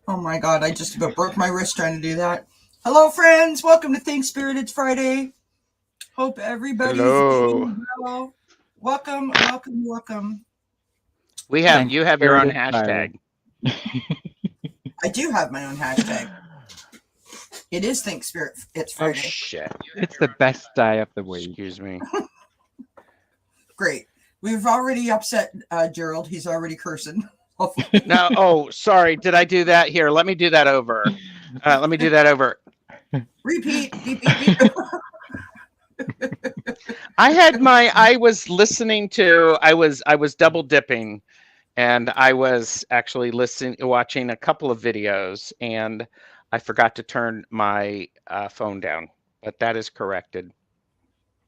Oh my God, I just about broke my wrist trying to do that. Hello, friends. Welcome to Think Spirit. It's Friday. Hope everybody's doing well. Welcome. You have your own hashtag. I do have my own hashtag. It is Think Spirit. It's Friday. Oh, shit. It's the best day of the week. Excuse me. Great. We've already upset Gerald. He's already cursing. No. Oh, sorry. Did I do that? Here, let me do that over. Repeat. I was double dipping, and I was actually watching a couple of videos, and I forgot to turn my phone down, but that is corrected.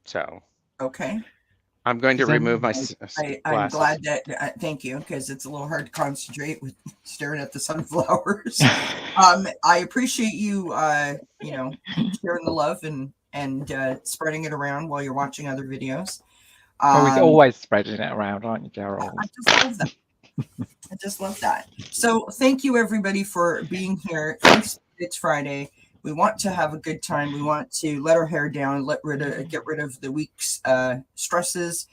So okay, I'm going to remove my I'm glad that thank you, because it's a little hard to concentrate with staring at the sunflowers. I appreciate you sharing the love and spreading it around while you're watching other videos. He's always spreading it around, aren't you, Gerald? I just love that. I just love that. So thank you everybody for being here. It's Friday. We want to have a good time. We want to let our hair down, get rid of the week's stresses,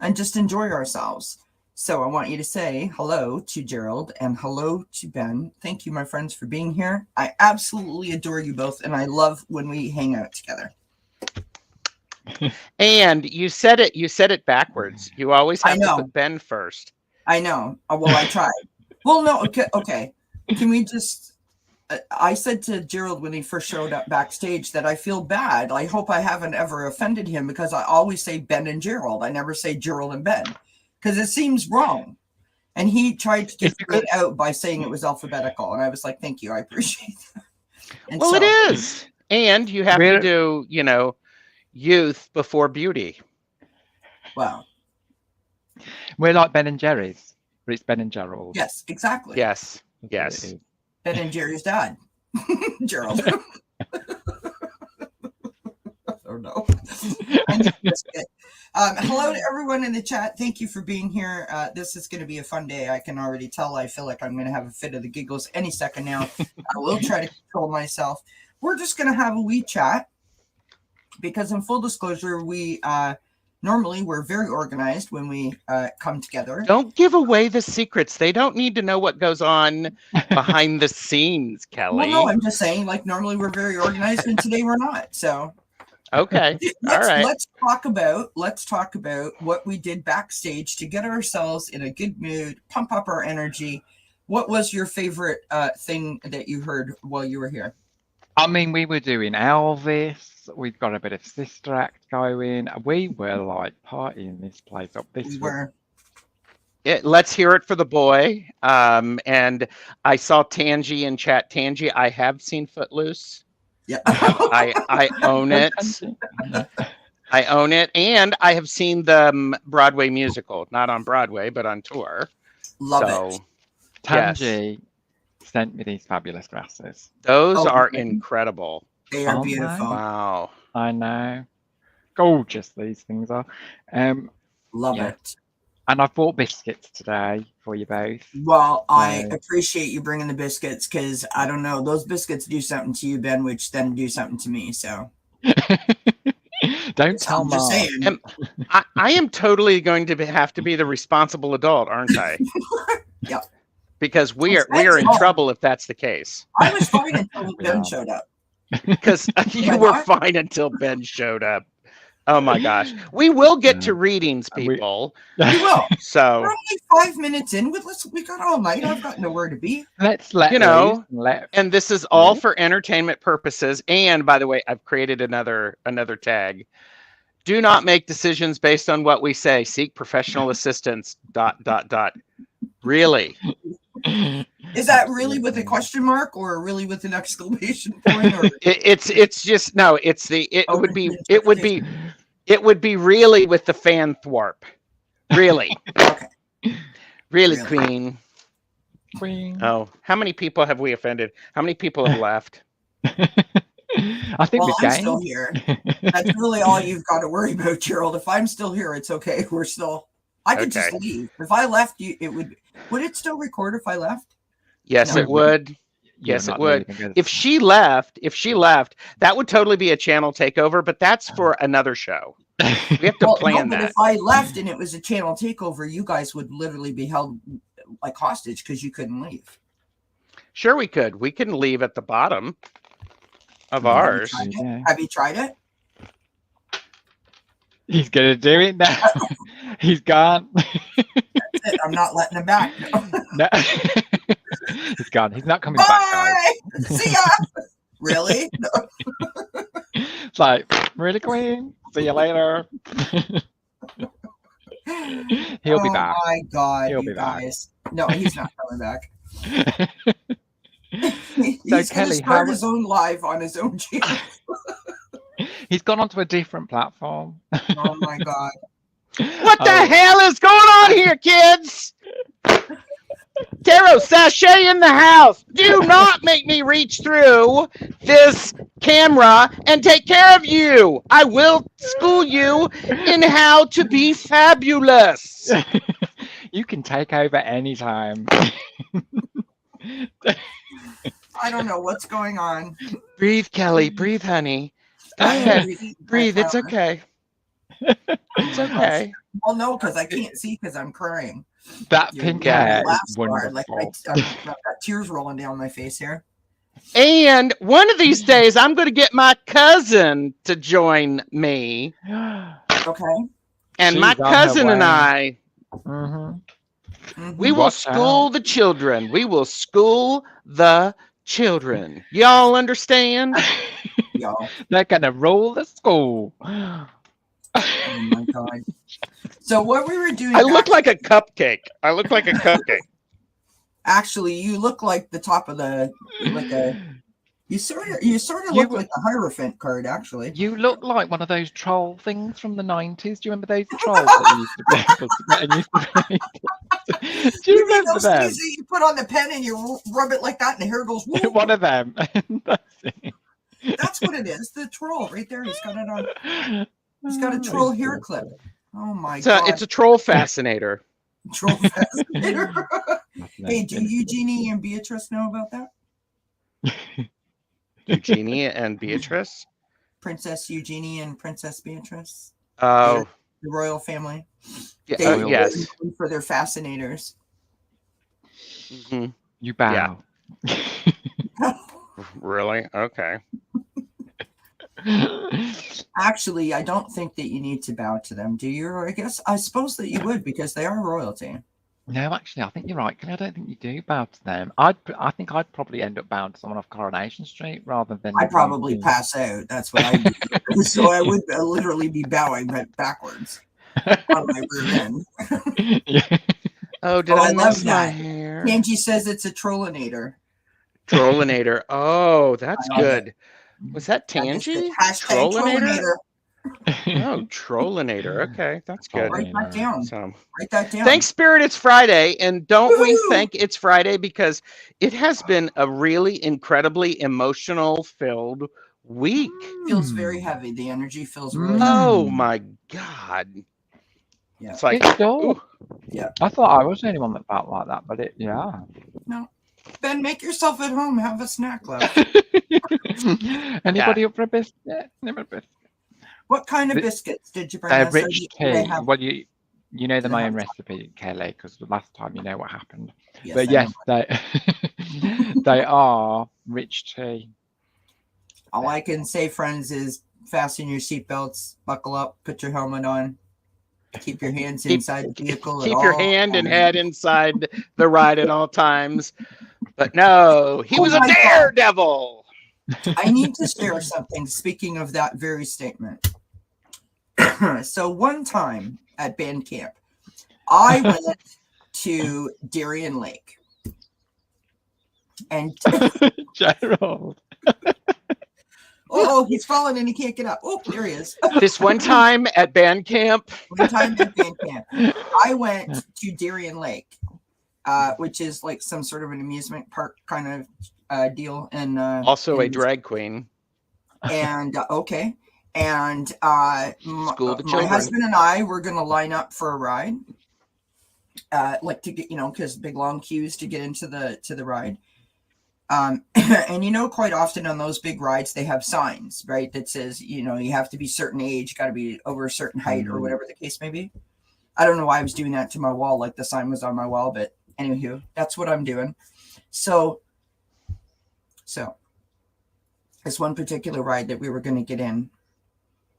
and just enjoy ourselves. So I want you to say hello to Gerald and hello to Ben. Thank you, my friends, for being here. I absolutely adore you both, and I love when we hang out together. And you said it backwards. You always have to put Ben first. I know. Well, I tried. Well, no. Okay. Can we just? I said to Gerald when he first showed up backstage that I feel bad. I hope I haven't ever offended him, because I always say Ben and Gerald. I never say Gerald and Ben, because it seems wrong. And he tried to just get out by saying it was alphabetical, and I was like, "Thank you, I appreciate that." And it is. And you have to do, youth before beauty. Wow. We're like Ben and Jerry's, but it's Ben and Gerald. Yes, exactly. Yes. Ben and Jerry's dad, Gerald. Oh no. Hello to everyone in the chat. Thank you for being here. This is going to be a fun day. I can already tell. I feel like I'm going to have a fit of the giggles any second now. I will try to control myself. We're just going to have a wee chat, because in full disclosure, we normally we're very organized when we come together. Don't give away the secrets. They don't need to know what goes on behind the scenes, Kelly. Well, no, I'm just saying, like, normally we're very organized, and today we're not. So okay. All right. Let's talk about what we did backstage to get ourselves in a good mood, pump up our energy. What was your favorite thing that you heard while you were here? I mean, we were doing Elvis. We've got a bit of Sister Act going. We were like partying this place up. This were. Let's hear it for the boy. And I saw Tangi in chat. Tangi, I have seen Footloose. Yeah. I own it. I own it. And I have seen the Broadway musical. Not on Broadway, but on tour. Love it. Tangi sent me these fabulous dresses. Those are incredible. They are beautiful. Wow. I know. Gorgeous these things are. Love it. And I bought biscuits today for you both. Well, I appreciate you bringing the biscuits, because I don't know, those biscuits do something to you, Ben, which then do something to me. So don't tell me. I am totally going to have to be the responsible adult, aren't I? Yep. Because we are in trouble if that's the case. I was fine until Ben showed up. Because you were fine until Ben showed up. Oh my gosh. We will get to readings, people. We will. So we're only 5 minutes in. We got all night. I've got nowhere to be. Let's let and this is all for entertainment purposes. And by the way, I've created another tag. Do not make decisions based on what we say. Seek professional assistance. ... Really? Is that really with a question mark or really with an exclamation point? Or? It's just no. It's the it would be really with the fan thwarp. Really. Okay. Really, Queen. Oh, how many people have we offended? How many people have left? I think I'm still here. That's really all you've got to worry about, Gerald. If I'm still here, it's okay. We're still. I could just Okay. leave. If I left, would it still record if I left? Yes, No. it would. Yes, it would. If she left, that would totally be a channel takeover, but that's for another show. We have to plan but that. if I left and it was a channel takeover, you guys would literally be held like hostage because you couldn't leave. Sure, we could. We can leave at the bottom of ours. Have you tried it? He's gonna do it now. He's gone. That's it. I'm not letting him back. No. He's gone. He's not coming back, guys. Bye. See ya. Really? No. It's like, really, Queen? See you later. He'll be back. Oh my God, He'll you be back. guys. No, he's not coming back. He's So, going Kelly, to start how- his own live on his own channel. He's gone onto a different platform. Oh my God. What the hell is going on here, kids? TarotStache in the house. Do not make me reach through this camera and take care of you. I will school you in how to be fabulous. You can take over anytime. I don't know what's going on. Breathe, Kelly. Breathe, honey. Go ahead. Breathe. It's okay. It's okay. Well, no, because I can't see because I'm crying. That You pink made me hair laugh is so hard, wonderful. like I've got tears rolling down my face here. And one of these days, I'm going to get my cousin to join me. Okay. And She's my on her cousin and way. I, Mhm. we will Watch out. school the children. We will school the children. Y'all understand? Y'all. They're gonna rule the school. Oh my God. So what we were doing I look back- like a cupcake. I look like a cupcake. actually you look like the top of the you sort of You look were- like a Hierophant card actually. You look like one of those troll things from the 90s. Do you remember those trolls that you used to be able to get and used to be able to... Do you mean remember those them? things that you put on the pen and you rub it like that and the hair goes whoop? One of them. That's it. That's what it is. The troll right there. He's got it on. He's got a troll hair clip. Oh my God. It's a troll fascinator. troll fascinator. Hey, do Eugenie and Beatrice know about that? Eugenie and Beatrice. Princess Eugenie and Princess Beatrice, Oh, the royal family. yeah, They yes. known for their fascinators. Mhm. You bow. Really? Okay. Actually, I don't think that you need to bow to them, do you? Or I suppose that you would because they are royalty. No, actually, I think you're right. I don't think you do bow to them. I think I'd probably end up bowing to someone off Coronation Street rather than. I'd probably pass out. That's what I do. So I would literally be bowing backwards on my rear end. Yeah. Oh, did Oh, I I miss love my that. hair? Angie says it's a trollinator. Trollinator. Oh, that's I love good. Was that That is Tangy? the hashtag trollinator. Oh, Trollinator. Okay, that's good. Write that down. So, Write that down. thanks, Spirit. It's Friday, and don't we Woohoo! thank it's Friday because it has been a really incredibly emotional-filled week. Feels very heavy. The energy feels really Mm. heavy. Oh my God! Yeah. It's like, It's dull. ooh, Yeah. I thought I was the only one that felt like that, but Ben, make yourself at home. Have a snack left. Anybody up for a biscuit? What kind of Th- biscuits did you bring They're us? rich They tea. have- Well, you know the they my own have- recipe, Kelly, because the last time you know what happened. Yes, But I yes, know. they are rich tea. All I can say, friends, is fasten your seatbelts, buckle up, put your helmet on, keep your hands inside the vehicle. at keep your all hand and times. head inside the ride at all times. But no, he Oh was a my God. daredevil. I need to share something. Speaking of that very statement. So one time at band camp, I went to Darien Lake. And Gerald. oh, he's fallen and he can't get up. Oh, there he is. This one time at band camp, One time at band camp, I went to Darien Lake, which is like some sort of an amusement park kind of deal. And also a in- drag queen. And okay. And School the my children. husband and I were going to line up for a ride. like to get, because big long queues to get into the ride. And quite often on those big rides, they have signs, right? That says, you have to be certain age, got to be over a certain height or whatever the case may be. I don't know why I was doing that to my wall. Like the sign was on my wall, but anywho, that's what I'm doing. So this one particular ride that we were going to get in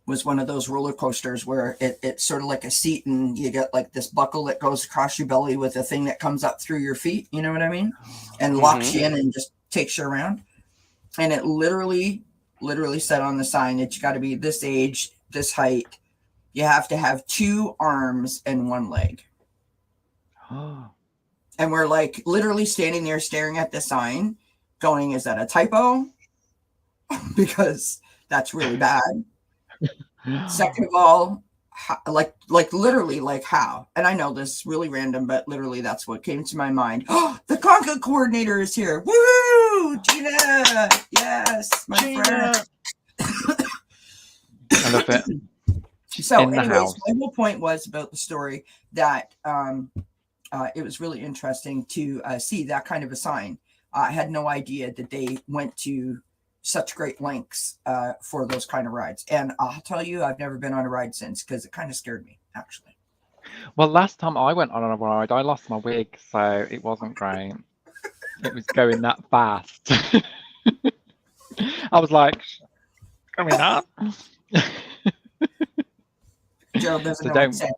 was one of those roller coasters where it's sort of like a seat and you get like this buckle that goes across your belly with a thing that comes up through your feet. You know what I mean? And locks you in and just takes you around. And it literally said on the sign that you got to be this age, this height. You have to have 2 arms and 1 leg. And we're like literally standing there staring at the sign going, is that a typo? Because that's really bad. Second of all, like literally, like how? And I know this is really random, but literally that's what came to my mind. Oh, the conga coordinator is here. Woo! Gina! Yes, my friend. I love it. So anyways, my whole point was about the story that it was really interesting to see that kind of a sign. I had no idea that they went to such great lengths for those kind of rides. And I'll tell you, I've never been on a ride since because it kind of scared me, actually. Well, last time I went on a ride, I lost my wig, so it wasn't great. It was going that fast. I was like, coming up. Gerald doesn't know what to say.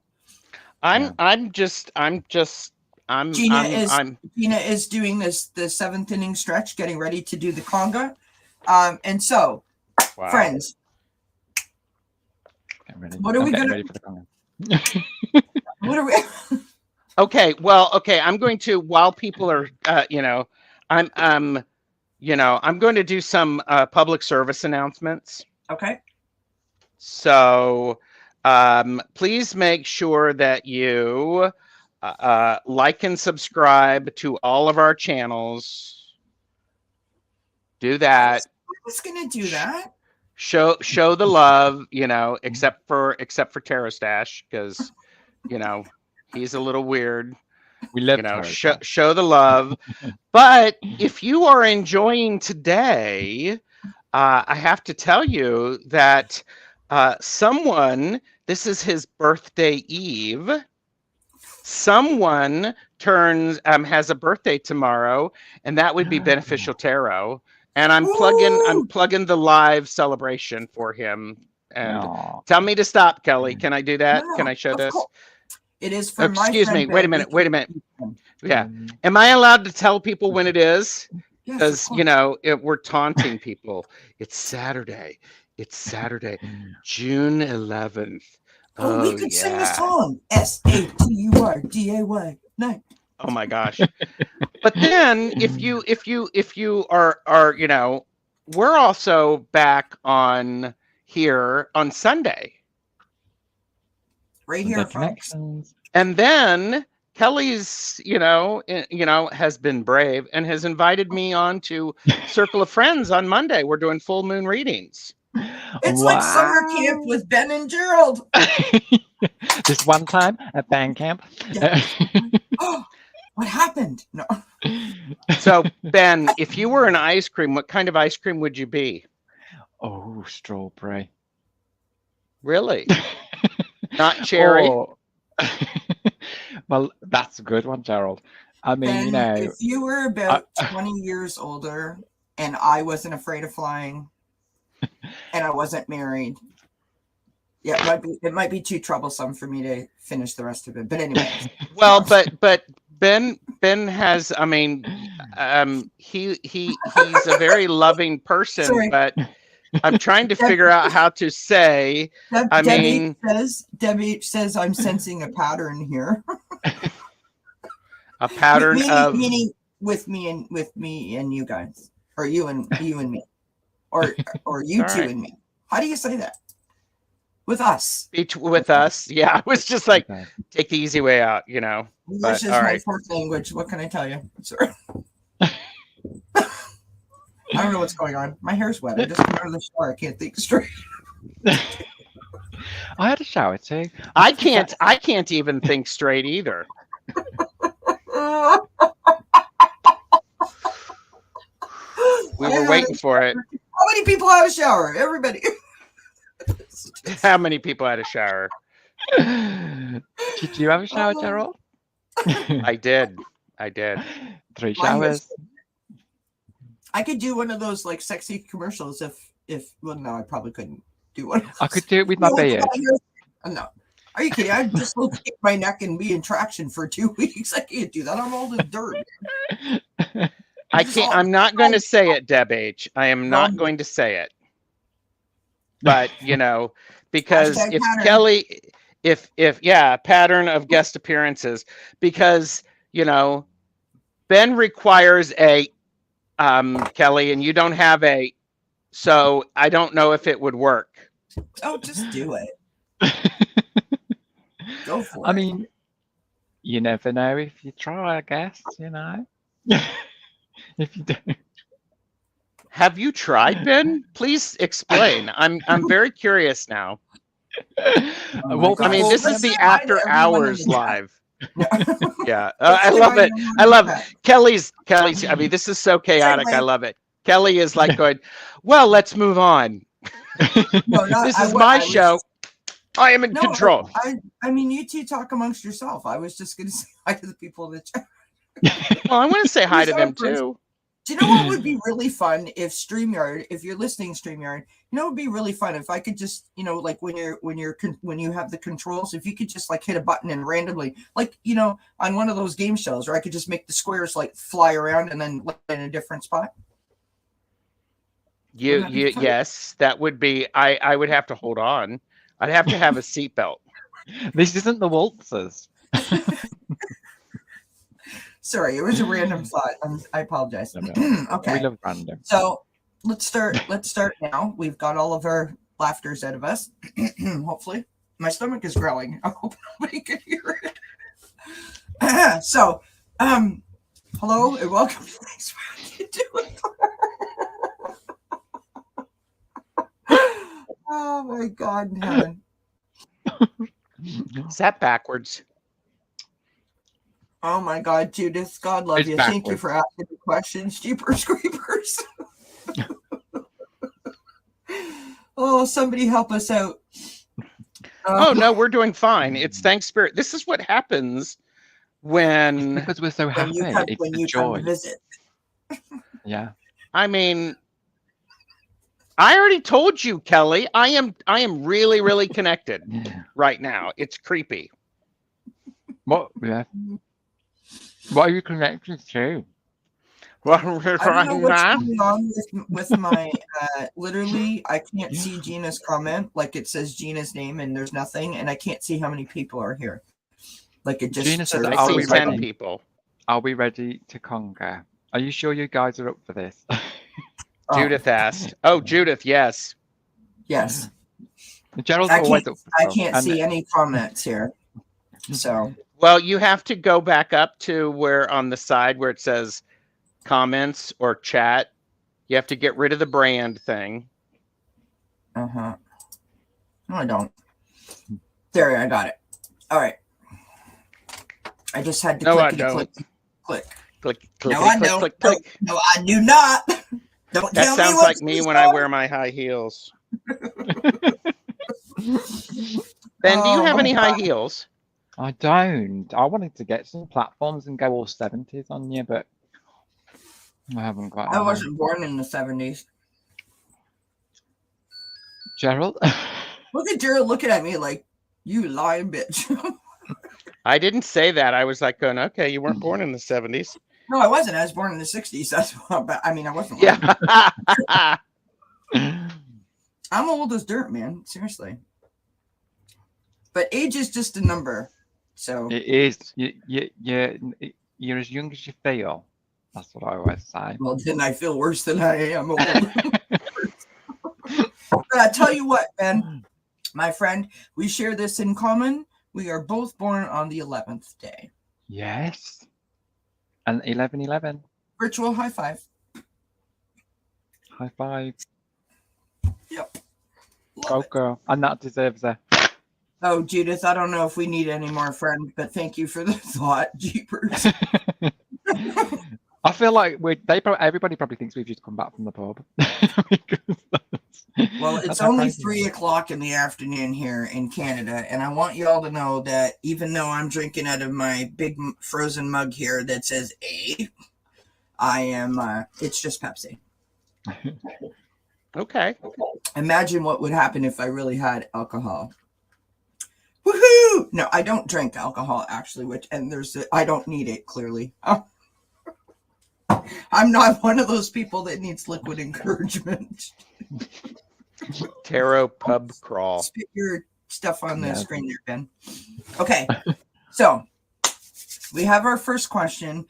Gina is doing the 7th inning stretch, getting ready to do the conga. And so, friends, what are we going to? What are we? Okay. I'm going to, while people are, I'm going to do some public service announcements. Okay. So, please make sure that you like and subscribe to all of our channels. Do that. I was gonna do that. Show the love, except for TarotStache, because he's a little weird. We love show the love. But if you are enjoying today, I have to tell you that someone, this is his birthday eve. Someone has a birthday tomorrow, and that would be Beneficial Tarot. And I'm plugging the live celebration for him. And tell me to stop, Kelly. Can I do that? Can I show this? It is for my excuse me. Wait a minute. Yeah. Am I allowed to tell people when it is? Because we're taunting people. It's Saturday. June 11th. Oh, we could sing the song. SATURDAY night. Oh my gosh. But then if you are we're also back on here on Sunday. Right here, folks. And then Kelly's, has been brave and has invited me on to Circle of Friends on Monday. We're doing full moon readings. It's like summer camp with Ben and Gerald. This one time at band camp. Yeah. Oh, what happened? No. So, Ben, if you were an ice cream, what kind of ice cream would you be? Oh, strawberry. Really? Not cherry? Oh. Well, that's a good one, Gerald. I mean, Ben, if you were about 20 years older and I wasn't afraid of flying and I wasn't married, yeah, it might be too troublesome for me to finish the rest of it. But anyway. Well, but Ben has, I mean, he's a very loving person. Sorry. But I'm trying to figure out how to say. Debbie says I'm sensing a pattern here. A pattern meaning with me and you guys, or you and me, or you two and me. How do you say that? With us. With us, yeah. I was just like, take the easy way out, English is my fourth language. What can I tell you? Sorry. I don't know what's going on. My hair's wet. I just came out of the shower. I can't think straight. I had a shower too. I can't even think straight either. We were waiting for it. How many people had a shower? Everybody. How many people had a shower? Did you have a shower, Gerald? I did. 3 showers. I could do one of those like sexy commercials if well no, I probably couldn't do one. I could do it with my beard. No. Are you kidding? I'd just locate my neck and be in traction for 2 weeks. I can't do that. I'm all in dirt. I can't. I'm not going to say it, Deb H. I am not going to say it. But because if Kelly, if pattern of guest appearances, because Ben requires a Kelly, and you don't have a, so I don't know if it would work. Oh, just do it. Go for it. I mean, you never know if you try, I guess, If you don't. Have you tried, Ben? Please explain. I'm very curious now. Well, I mean, this is the after hours live. Yeah, I love it. Kelly's. I mean, this is so chaotic. I love it. Kelly is like going, well, let's move on. This is my show. I am in control. I mean, you two talk amongst yourself. I was just going to say hi to the people in the chat. Well, I want to say hi to them too. Do you know what would be really fun if StreamYard, if you're listening StreamYard, it would be really fun if I could just, like when you have the controls, if you could just like hit a button and randomly, like, on one of those game shows, or I could just make the squares like fly around and then land in a different spot. Yes, that would be. I would have to hold on. I'd have to have a seatbelt. This isn't the waltzers. Sorry, it was a random thought. I apologize. No. Okay. We love random. So let's start now. We've got all of our laughters out of us. Hopefully. My stomach is growling. I hope nobody can hear it. So, hello and welcome. Thanks for what you doing. Oh my God in heaven. Is that backwards? Oh my God, Judith, God love you. Thank you for asking the questions. Jeepers creepers. Oh, somebody help us out. Oh no, we're doing fine. It's thanks spirit. This is what happens when because we're so happy. When you come to visit. Yeah. I mean, I already told you, Kelly. I am really, really connected right now. It's creepy. What? Yeah. What are you connected to? I don't know what's going on with my literally I can't see Gina's comment. Like it says Gina's name and there's nothing, and I can't see how many people are here. Like it just Gina says, I see 10 people. Are we ready to conquer? Are you sure you guys are up for this? Judith asked. Oh, Judith, yes. Yes. Gerald's always up for I can't see any comments here. So well, you have to go back up to where on the side where it says comments or chat. You have to get rid of the brand thing. No, I don't. There, I got it. All right. I just had to click. No, I don't. Click. No, I do not. Don't that tell sounds me like me when I wear my high heels. Ben, do you have any high heels? I don't. I wanted to get some platforms and go all 70s on you, but I haven't got. I wasn't born in the 70s. Gerald? Look at Gerald looking at me like, you lying bitch. I didn't say that. I was like going, okay, you weren't born in the 70s. No, I wasn't. I was born in the 60s. That's what, but I mean, I wasn't. Yeah. I'm old as dirt, man. Seriously. But age is just a number. So it is. You're as young as you feel. That's what I always say. Well, then I feel worse than I am old. But I tell you what, Ben, my friend, we share this in common. We are both born on the 11th day. Yes. And 11/11. Virtual high five. High five. Yep. Go girl. And that deserves a. Oh, Judith, I don't know if we need any more friends, but thank you for the thought, jeepers. I feel like everybody probably thinks we've just come back from the pub. Well, it's only 3 o'clock in the afternoon here in Canada, and I want you all to know that even though I'm drinking out of my big frozen mug here that says A, I am. It's just Pepsi. Okay. Imagine what would happen if I really had alcohol. Woohoo! No, I don't drink alcohol actually, I don't need it clearly. I'm not one of those people that needs liquid encouragement. Tarot pub crawl. Spit your stuff on the screen there, Ben. Okay, so we have our first question.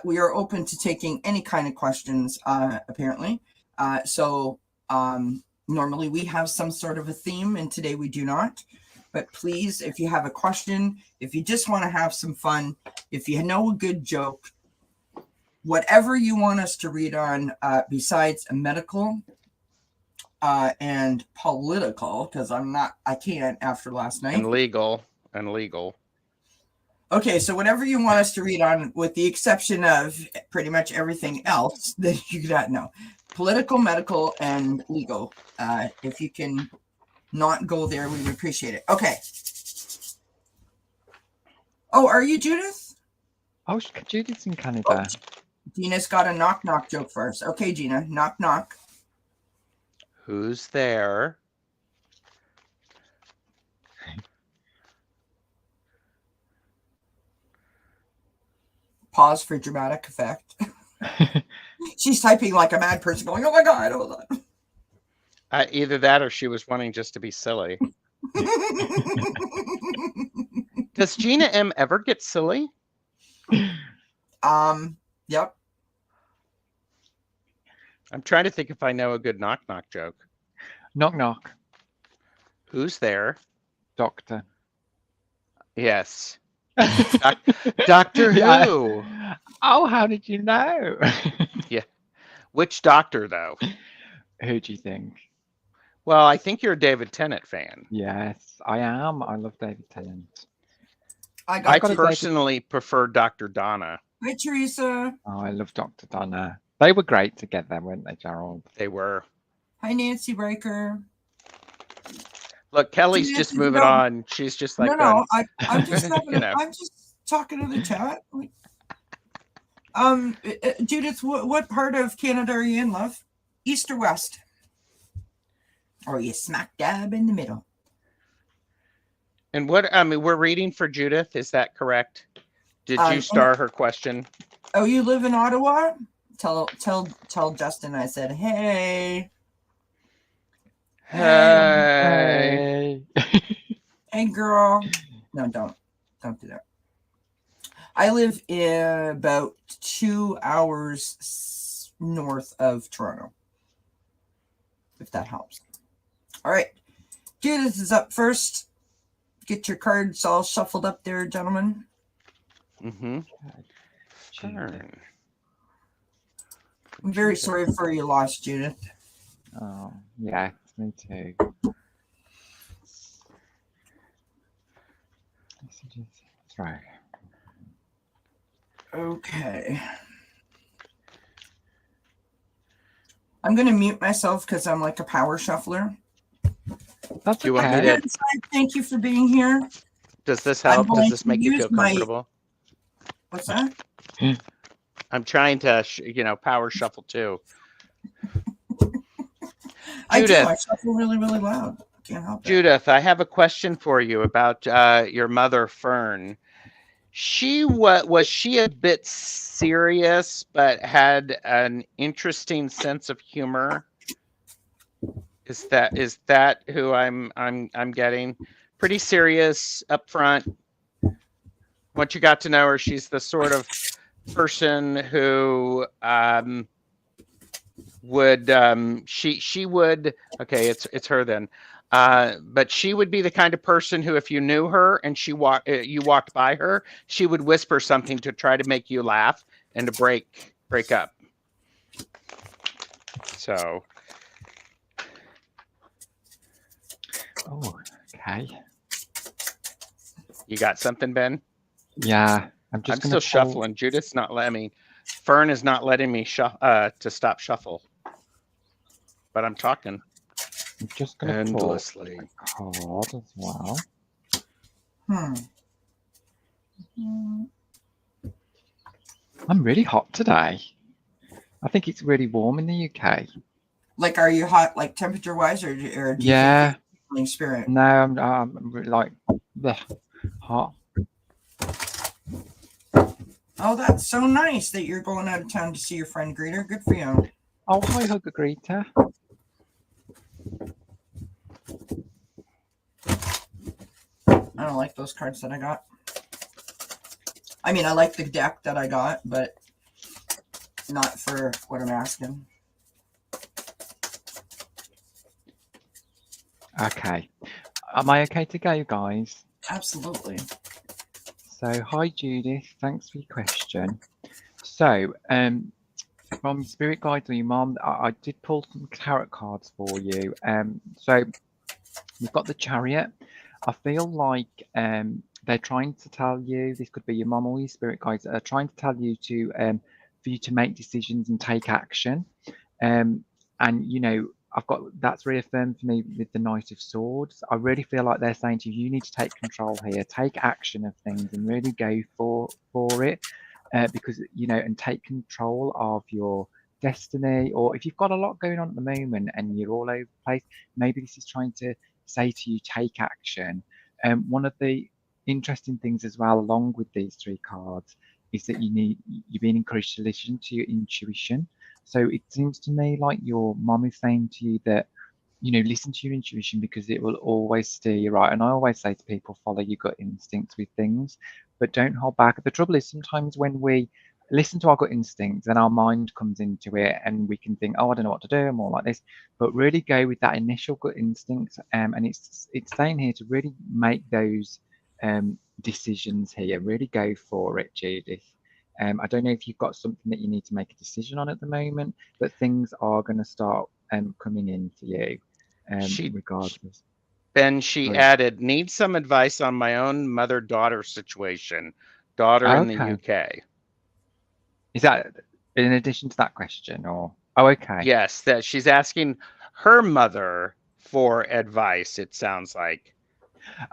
We are open to taking any kind of questions, apparently. Normally we have some sort of a theme, and today we do not. But please, if you have a question, if you just want to have some fun, if you know a good joke, whatever you want us to read on besides medical and political, because I can't after last night. And legal. Okay, so whatever you want us to read on, with the exception of pretty much everything else that you got, no. Political, medical, and legal. If you can not go there, we would appreciate it. Okay. Oh, are you Judith? Oh, Judith's in Canada. Oh, Gina's got a knock joke for us. Okay, Gina, knock. Who's there? Pause for dramatic effect. She's typing like a mad person going, oh my God, hold on. Either that or she was wanting just to be silly. Does Gina M ever get silly? Yep. I'm trying to think if I know a good knock joke. Knock. Who's there? Doctor. Yes. Doctor Who? Yeah. Oh, how did you know? Yeah. Which doctor, though? Who do you think? Well, I think you're a David Tennant fan. Yes, I am. I love David Tennant. I personally prefer Dr. Donna. Hi, Teresa. Oh, I love Dr. Donna. They were great together, weren't they, Gerald? They were. Hi, Nancy Breaker. Look, Kelly's just moving on. She's just like, no. I'm just I'm just talking to the chat. Judith, what part of Canada are you in, love? East or west? Or are you smack dab in the middle? And we're reading for Judith. Is that correct? Did you star her question? Oh, you live in Ottawa? Tell Justin I said, hey. Hey. Hey, girl. No, don't do that. I live in about 2 hours north of Toronto, if that helps. All right. Judith is up first. Get your cards all shuffled up there, gentlemen. Mm-hmm. Turn. I'm very sorry for your loss, Judith. Oh, yeah, me too. That's right. Okay. I'm going to mute myself because I'm like a power shuffler. That's you want me okay. to... Thank you for being here. Does this help? Does this make you feel comfortable? What's that? I'm trying to, power shuffle too. I shuffle really, really loud. Can't help it. Judith, I have a question for you about your mother, Fern. Was she a bit serious, but had an interesting sense of humor? Is that who I'm getting? Pretty serious up front. Once you got to know her, she's the sort of person who she would, okay, it's her then. But she would be the kind of person who, if you knew her and you walked by her, she would whisper something to try to make you laugh and to break up. So. Oh, okay. You got something, Ben? Yeah, I'm still shuffling. Judith's not letting me. Fern is not letting me to stop shuffle, but I'm talking I'm just going to endlessly. pull a card as well. I'm really hot today. I think it's really warm in the UK. Like, are you hot, like temperature wise, or do you think you're feeling spirit? No, I'm like hot. Oh, that's so nice that you're going out of town to see your friend Greeter. Good for you. Oh, hi, Hugger Greeter. I don't like those cards that I got. I mean, I like the deck that I got, but not for what I'm asking. Okay. Am I okay to go, guys? Absolutely. So, hi, Judith. Thanks for your question. So, from Spirit Guides or your mom, I did pull some tarot cards for you. So, we've got the Chariot. I feel like they're trying to tell you, this could be your mom or your spirit guides, are trying to tell you to for you to make decisions and take action. And you know, I've got that's reaffirmed for me with the Knight of Swords. I really feel like they're saying to you, you need to take control here, take action of things, and really go for it, because you know, and take control of your destiny. Or if you've got a lot going on at the moment and you're all over the place, maybe this is trying to say to you, take action. One of the interesting things as well, along with these three cards, is that you're being encouraged to listen to your intuition. So it seems to me like your mom is saying to you that, you know, listen to your intuition because it will always steer you right. And I always say to people, follow your gut instincts with things, but don't hold back. The trouble is sometimes when we listen to our gut instincts, then our mind comes into it and we can think, oh, I don't know what to do, I'm more like this. But really go with that initial gut instinct. And it's saying here to really make those decisions here. Really go for it, Judith. I don't know if you've got something that you need to make a decision on at the moment, but things are going to start coming in for you, regardless. Ben, she added, need some advice on my own mother-daughter situation. Daughter in the UK. Is that in addition to that question, or? Oh, okay. Yes, that she's asking her mother for advice, it sounds like.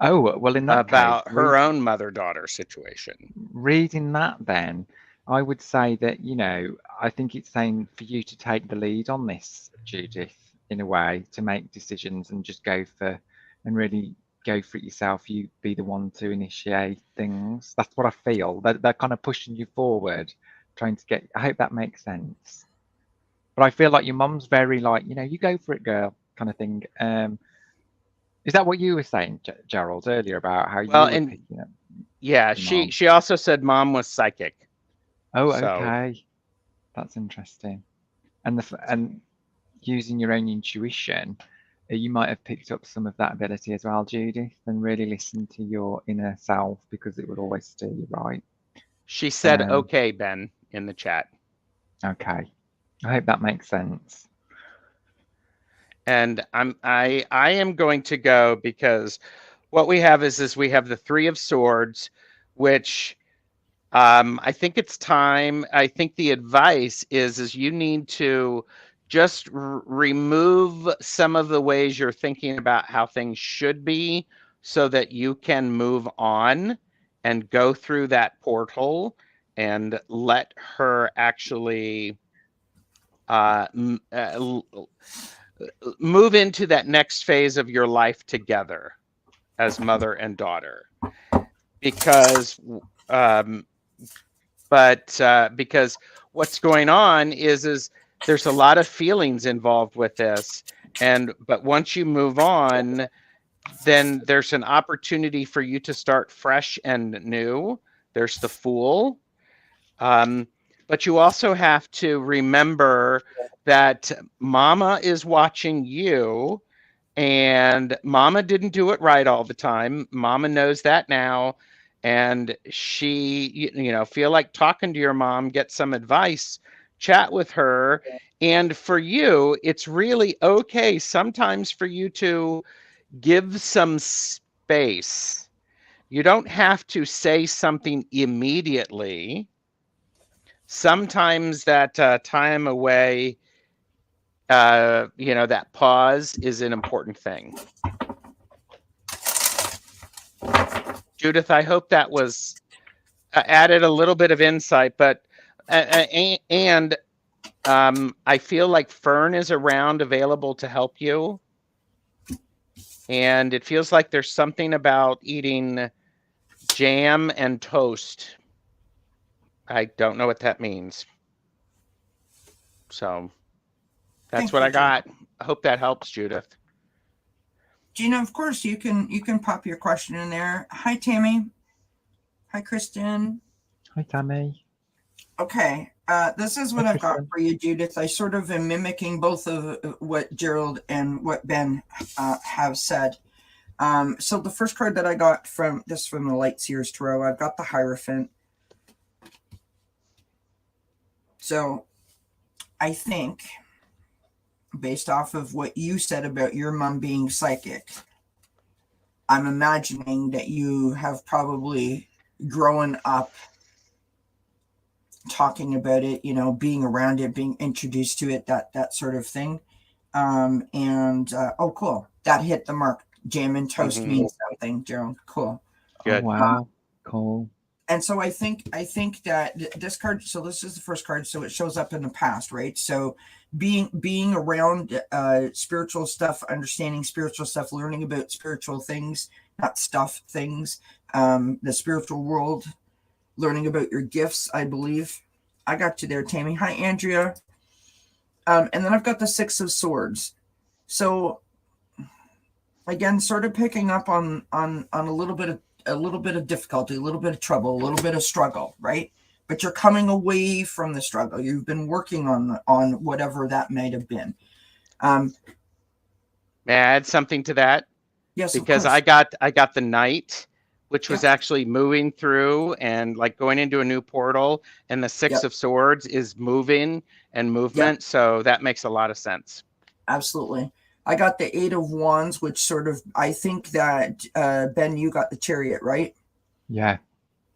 Oh, well, in that about case, her own mother-daughter situation. Reading that, then, I would say that, you know, I think it's saying for you to take the lead on this, Judith, in a way, to make decisions and just go for, and really go for it yourself. You be the one to initiate things. That's what I feel. They're kind of pushing you forward, trying to get, I hope that makes sense. But I feel like your mum's very like, you know, you go for it, girl, kind of thing. Is that what you were saying, Gerald, earlier about how you were picking up? Yeah, she also said mom was psychic. Oh, okay, that's interesting. And using your own intuition, you might have picked up some of that ability as well, Judith, and really listen to your inner self because it will always steer you right. She said, okay, Ben, in the chat. Okay, I hope that makes sense. And I am going to go because what we have is we have the Three of Swords, which I think it's time. I think the advice is you need to just remove some of the ways you're thinking about how things should be so that you can move on and go through that portal and let her actually move into that next phase of your life together as mother and daughter. Because because what's going on is there's a lot of feelings involved with this, but once you move on, then there's an opportunity for you to start fresh and new. There's the Fool, but you also have to remember that Mama is watching you, and Mama didn't do it right all the time. Mama knows that now. And she, you know, feel like talking to your mom, get some advice, chat with her. And for you, it's really okay sometimes for you to give some space. You don't have to say something immediately, sometimes that time away, that pause is an important thing. Judith, I hope that was added a little bit of insight, but and I feel like Fern is around, available to help you. And it feels like there's something about eating jam and toast. I don't know what that means. So that's what I got. I hope that helps, Judith. Gina, of course, you can pop your question in there. Hi, Tammy. Hi, Kristen. Hi, Tammy. Okay, this is what I've got for you, Judith. I sort of am mimicking both of what Gerald and what Ben have said. So the first card that I got from the Light Seers Tarot, I've got the Hierophant. So I think, based off of what you said about your mom being psychic, I'm imagining that you have probably grown up talking about it, being around it, being introduced to it, that sort of thing. Oh, cool. That hit the mark. Jam and toast means something, Gerald. Cool. Good. Oh, wow. Cool. And so I think that this card, so this is the first card, so it shows up in the past, right? So being around spiritual stuff, understanding spiritual stuff, learning about spiritual things, not stuff, things, the spiritual world, learning about your gifts, I believe. I got you there, Tammy. Hi, Andrea. And then I've got the Six of Swords. So again, sort of picking up on a little bit of difficulty, a little bit of trouble, a little bit of struggle, right? But you're coming away from the struggle. You've been working on whatever that might have been. May I add something to that? Yes, because I got the Knight, which was actually moving through and like going into a new portal, and the Six of Swords is moving and movement. So that makes a lot of sense. Absolutely. I got the Eight of Wands, which sort of, I think that, Ben, you got the Chariot, right? Yeah.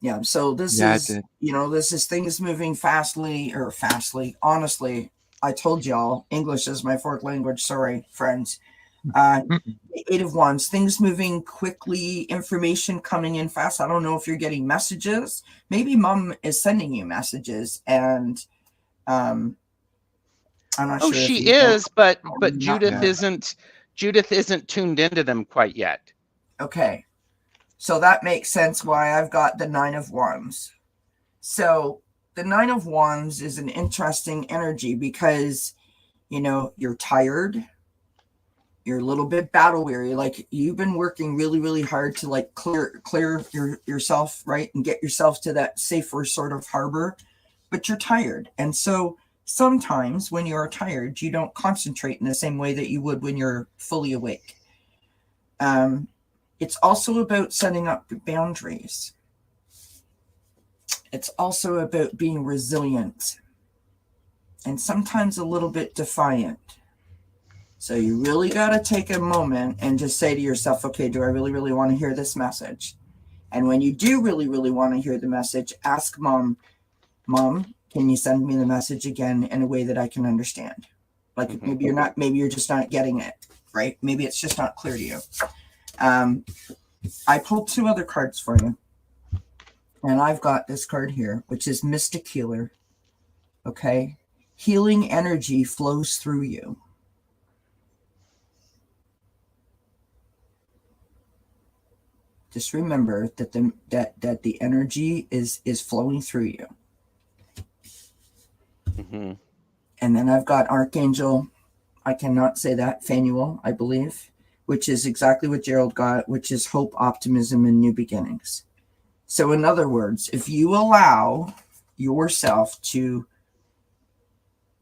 Yeah. So this is, this is things moving fastly. Honestly, I told y'all, English is my fourth language. Sorry, friends. Eight of Wands, things moving quickly, information coming in fast. I don't know if you're getting messages. Maybe mom is sending you messages, and I'm not sure. She is, but Judith isn't. Judith isn't tuned into them quite yet. Okay, so that makes sense why I've got the Nine of Wands. So the Nine of Wands is an interesting energy because, you're tired. You're a little bit battle weary. Like you've been working really, really hard to like clear yourself, right? And get yourself to that safer sort of harbor, but you're tired. And so sometimes when you're tired, you don't concentrate in the same way that you would when you're fully awake. It's also about setting up boundaries. It's also about being resilient and sometimes a little bit defiant. So you really got to take a moment and just say to yourself, okay, do I really, really want to hear this message? And when you do really, really want to hear the message, ask mom, can you send me the message again in a way that I can understand? Like maybe you're just not getting it, right? Maybe it's just not clear to you. I pulled two other cards for you. And I've got this card here, which is Mystic Healer. Okay. Healing energy flows through you. Just remember that the energy is flowing through you. Mm-hmm. And then I've got Archangel, I cannot say that, Phanuel, I believe, which is exactly what Gerald got, which is hope, optimism, and new beginnings. So in other words, if you allow yourself to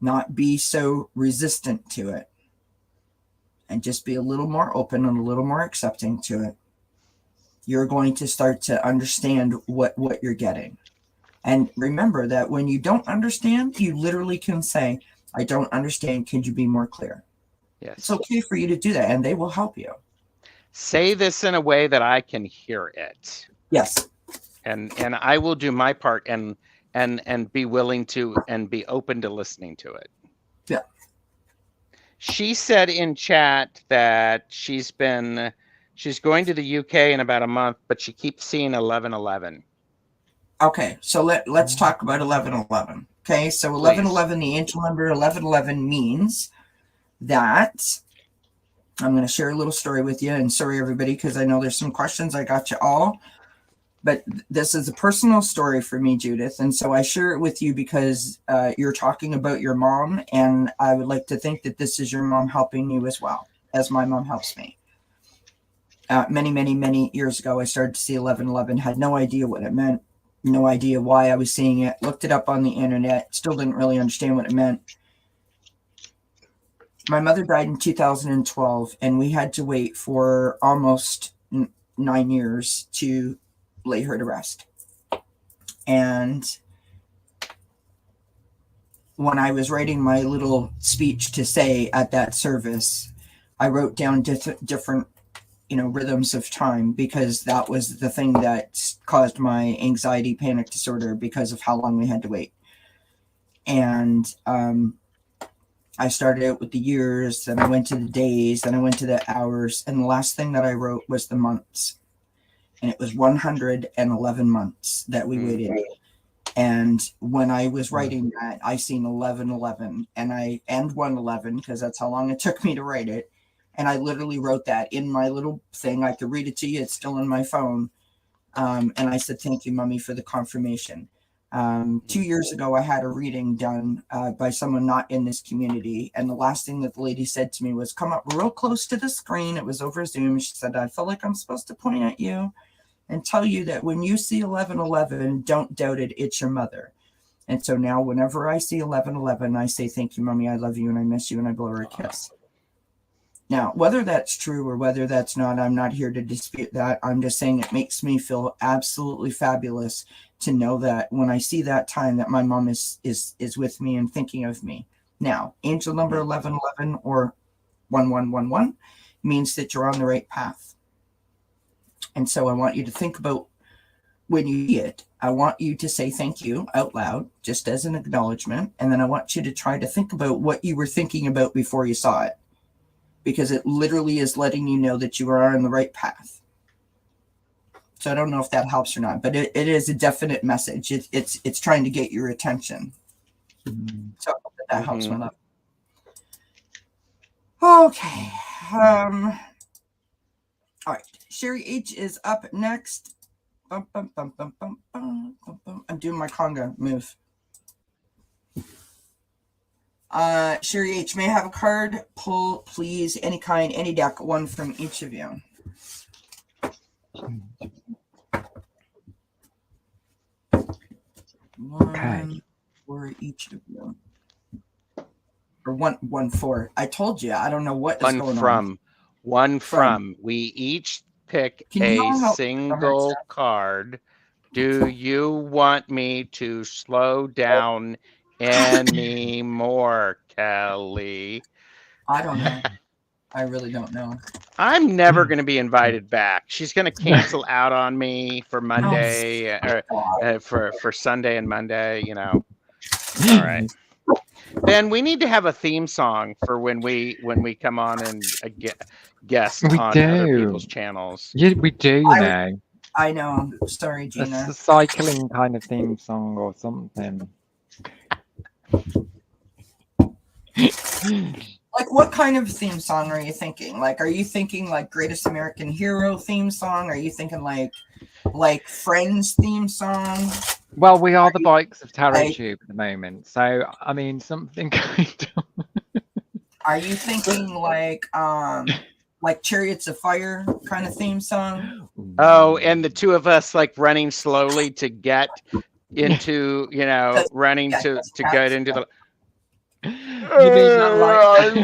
not be so resistant to it and just be a little more open and a little more accepting to it, you're going to start to understand what you're getting. And remember that when you don't understand, you literally can say, I don't understand. Could you be more clear? Yes. It's okay for you to do that, and they will help you. Say this in a way that I can hear it. Yes. And I will do my part and and be willing to and be open to listening to it. Yeah. She said in chat that she's going to the UK in about a month, but she keeps seeing 1111. Okay, so let's talk about 1111. Okay, so 1111, the angel number 1111 means that I'm going to share a little story with you. And sorry, everybody, because I know there's some questions. I got you all. But this is a personal story for me, Judith. And so I share it with you because you're talking about your mom. And I would like to think that this is your mom helping you as well, as my mom helps me. Many years ago, I started to see 1111, had no idea what it meant, no idea why I was seeing it, looked it up on the internet, still didn't really understand what it meant. My mother died in 2012, and we had to wait for almost 9 years to lay her to rest. And when I was writing my little speech to say at that service, I wrote down different rhythms of time, because that was the thing that caused my anxiety panic disorder, because of how long we had to wait. And I started out with the years, then I went to the days, then I went to the hours, and the last thing that I wrote was the months. And it was 111 months that we waited. And when I was writing that, I seen 1111 and 111, because that's how long it took me to write it. And I literally wrote that in my little thing. I could read it to you. It's still in my phone. And I said, thank you, Mommy, for the confirmation. 2 years ago, I had a reading done by someone not in this community. And the last thing that the lady said to me was, come up real close to the screen. It was over Zoom. She said, I feel like I'm supposed to point at you and tell you that when you see 1111, don't doubt it. It's your mother. And so now whenever I see 1111, I say, thank you, Mommy. I love you and I miss you. And I blow her a kiss. Now, whether that's true or whether that's not, I'm not here to dispute that. I'm just saying it makes me feel absolutely fabulous to know that when I see that time that my mom is with me and thinking of me. Now, angel number 1111 or 1111 means that you're on the right path. And so I want you to think about when you see it. I want you to say thank you out loud, just as an acknowledgement. And then I want you to try to think about what you were thinking about before you saw it, because it literally is letting you know that you are on the right path. So I don't know if that helps or not, but it is a definite message. It's trying to get your attention. So I hope that helps my love. Okay. All right. Sherry H is up next. Bum, bum, bum, bum, bum, bum, bum, bum. I'm doing my conga move. Sherry H, may I have a card pull, please? Any kind, any deck, one from each of you. One for each of you. Or one for. I told you, I don't know what is going on. One from. We each pick a single card. Do you want me to slow down any more, Kelly? I don't know. I really don't know. I'm never going to be invited back. She's going to cancel out on me for Monday, for Sunday and Monday, All right. Ben, we need to have a theme song for when we come on and guest on other people's channels. Yeah, we do, I know. Sorry, Gina. It's a cycling kind of theme song or something. Like, what kind of theme song are you thinking? Like, are you thinking like Greatest American Hero theme song? Are you thinking like Friends theme song? Well, we are the bikes of Tarot Tube at the moment, so I mean something kind of. Are you thinking like Chariots of Fire kind of theme song? Oh, and the two of us like running slowly to get into, running to get into the. You mean that like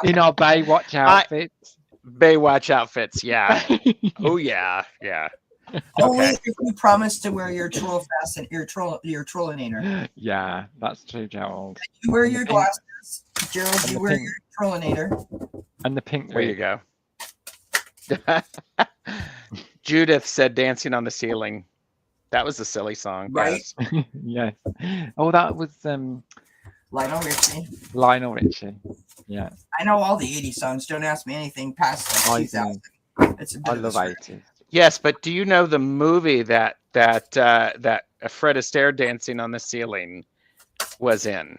in our Baywatch outfits? Baywatch outfits, yeah. Oh yeah. Only if you promise to wear your troll fasten, your trollinator. Yeah, that's true, Gerald. You wear your glasses, Gerald. You wear your trollinator. And the pink. There you go. Judith said dancing on the ceiling. That was a silly song. Right? Yes. Yes. Oh, that was Lionel Richie. Lionel Richie. Yeah, I know all the 80s songs. Don't ask me anything past like I 2000. do. It's a I bit of a love stretch. 80s. Yes, but do you know the movie that Fred Astaire dancing on the ceiling was in?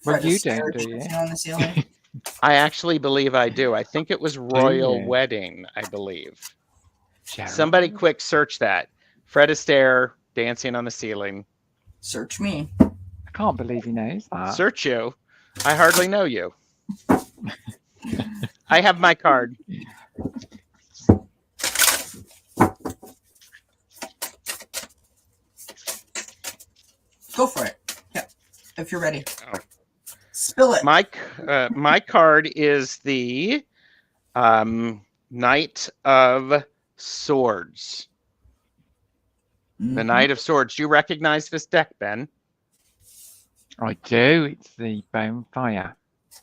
Well, Fred you Astaire don't, do you? dancing on the ceiling. I actually believe I do. I think it was Royal you? Wedding, I believe. Gerald? Somebody quick search that. Fred Astaire dancing on the ceiling. Search me. I can't believe he knows that. Search you. I hardly know you. I have my card. Go for it. Yeah, if you're ready. Oh. Spill it. My card is the Knight of Swords. The Knight of Swords. Do you recognize this deck, Ben? I do. It's the Bonefire.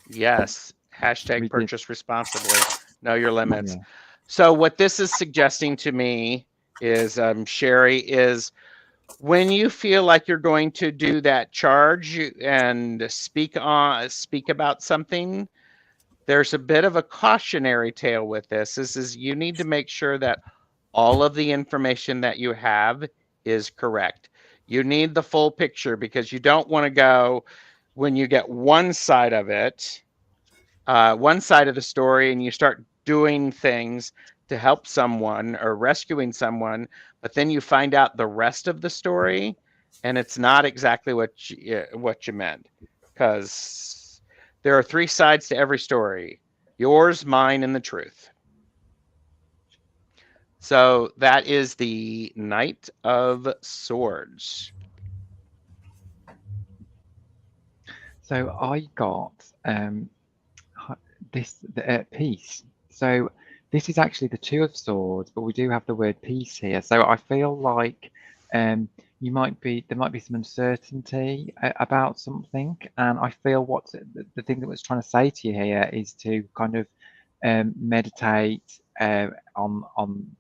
Yes. Hashtag We did. purchase responsibly. Know your limits. Yeah. So what this is suggesting to me is, Sherry, is when you feel like you're going to do that charge and speak about something, there's a bit of a cautionary tale with this. This is, you need to make sure that all of the information that you have is correct. You need the full picture, because you don't want to go, when you get one side of it, one side of the story, and you start doing things to help someone or rescuing someone, but then you find out the rest of the story and it's not exactly what you meant, because there are 3 sides to every story: yours, mine, and the truth. So that is the Knight of Swords. So I got this piece. So this is actually the Two of Swords, but we do have the word peace here. So I feel like there might be some uncertainty about something, and I feel what the thing that was trying to say to you here is to kind of meditate on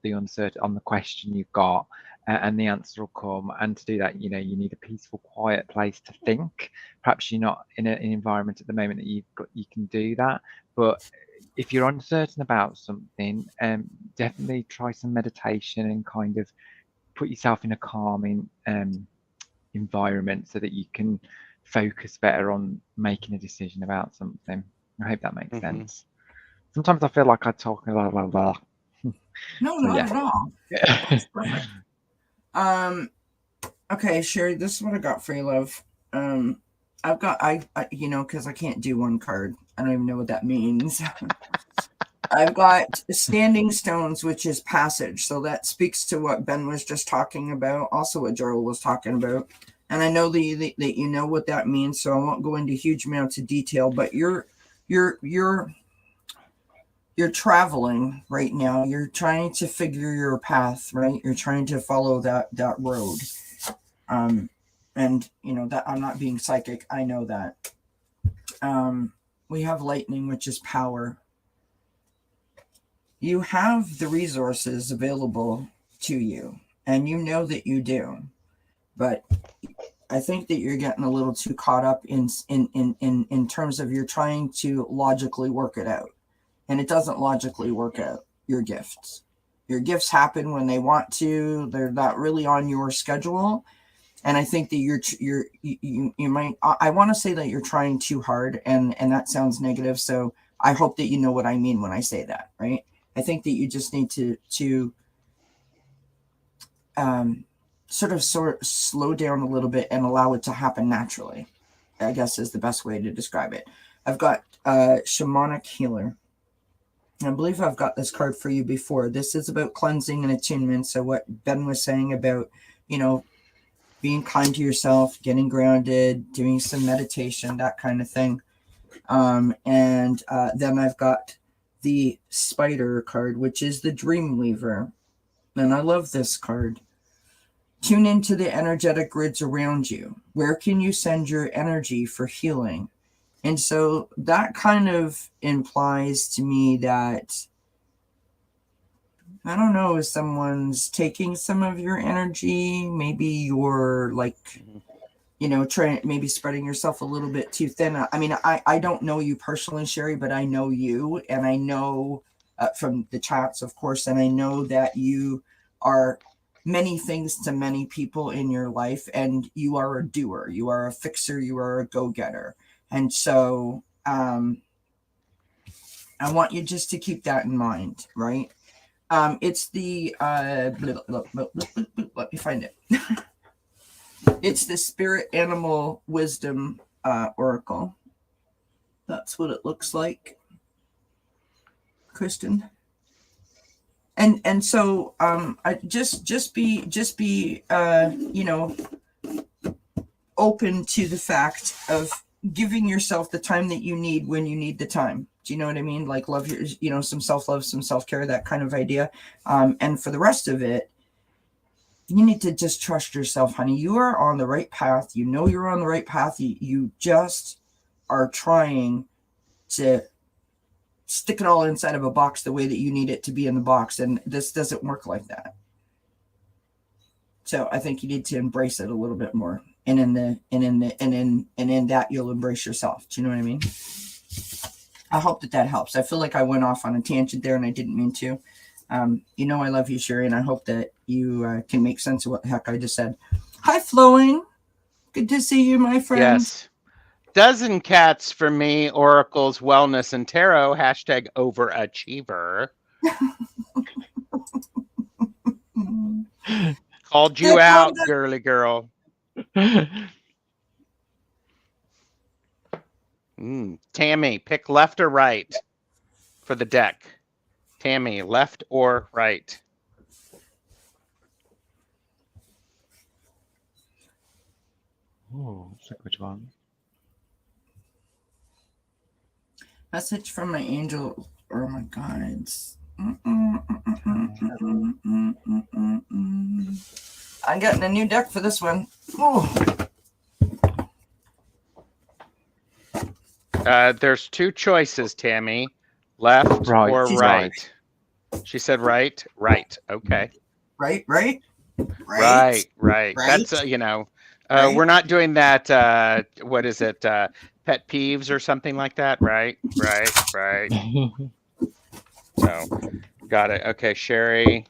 the uncertain, on the question you've got, and the answer will come. And to do that, you need a peaceful, quiet place to think. Perhaps you're not in an environment at the moment that you can do that, but if you're uncertain about something, definitely try some meditation and kind of put yourself in a calming environment so that you can focus better on making a decision about something. I hope that makes sense. Sometimes I feel like I talk blah blah blah. No, So, not yeah. at all. That's perfect. Okay, Sherry, this is what I got for you, love. I've got because I can't do one card. I don't even know what that means. I've got Standing Stones, which is passage. So that speaks to what Ben was just talking about, also what Gerald was talking about. And I know that you know what that means, so I won't go into huge amounts of detail, but you're traveling right now. You're trying to figure your path, right? You're trying to follow that road. And that I'm not being psychic. I know that. We have lightning, which is power. You have the resources available to you, and you know that you do. But I think that you're getting a little too caught up in terms of you're trying to logically work it out. And it doesn't logically work out. Your gifts happen when they want to. They're not really on your schedule. And I think that you might, I want to say that you're trying too hard, and that sounds negative. So I hope that you know what I mean when I say that, right? I think that you just need to sort of slow down a little bit and allow it to happen naturally, I guess is the best way to describe it. I've got Shamanic Healer. I believe I've got this card for you before. This is about cleansing and attunement. So what Ben was saying about, being kind to yourself, getting grounded, doing some meditation, that kind of thing. And then I've got the Spider card, which is the Dream Weaver. And I love this card. Tune into the energetic grids around you. Where can you send your energy for healing? And so that kind of implies to me that I don't know if someone's taking some of your energy. Maybe you're like, trying, maybe spreading yourself a little bit too thin. I mean, I don't know you personally, Sherry, but I know you, and I know from the chats, of course, and I know that you are many things to many people in your life, and you are a doer, you are a fixer, you are a go-getter. And so I want you just to keep that in mind, right? It's the let me find it. It's the Spirit Animal Wisdom Oracle. That's what it looks like, Kristen. And so I just be open to the fact of giving yourself the time that you need when you need the time. Do you know what I mean? Like love your, some self-love, some self-care, that kind of idea. And for the rest of it, you need to just trust yourself, honey. You are on the right path. You know you're on the right path. You just are trying to stick it all inside of a box the way that you need it to be in the box. And this doesn't work like that. So I think you need to embrace it a little bit more. And in that you'll embrace yourself. Do you know what I mean? I hope that helps. I feel like I went off on a tangent there and I didn't mean to. I love you, Sherry, and I hope that you can make sense of what the heck I just said. Hi, Flowing. Good to see you, my friend. Yes. dzncats for me, oracles, wellness, and tarot. Hashtag overachiever. Called you out, girly girl. Tammy, pick left or right for the deck. Tammy, left or right? Oh, that's a good one. Message from my angel or my guides. I'm getting a new deck for this one. There's two choices, Tammy. Left or right? She said right. Right. Okay. Right. That's we're not doing that. What is it? Pet peeves or something like that, right? So, got it. Okay, Sherry.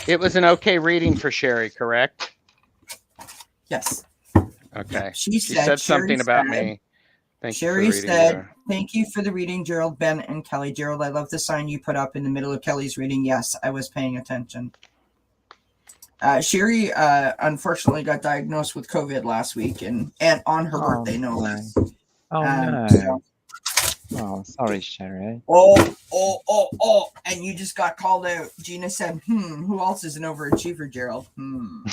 It was an okay reading for Sherry, correct? Yes. Okay. She said something about me. Sherry said, thank you for the reading, Gerald, Ben, and Kelly. Gerald, I love the sign you put up in the middle of Kelly's reading. Yes, I was paying attention. Sherry, unfortunately, got diagnosed with COVID last week, and on her birthday, no less. Oh, no. Oh, sorry, Sherry. Oh, and you just got called out. Gina said, who else is an overachiever, Gerald? I'm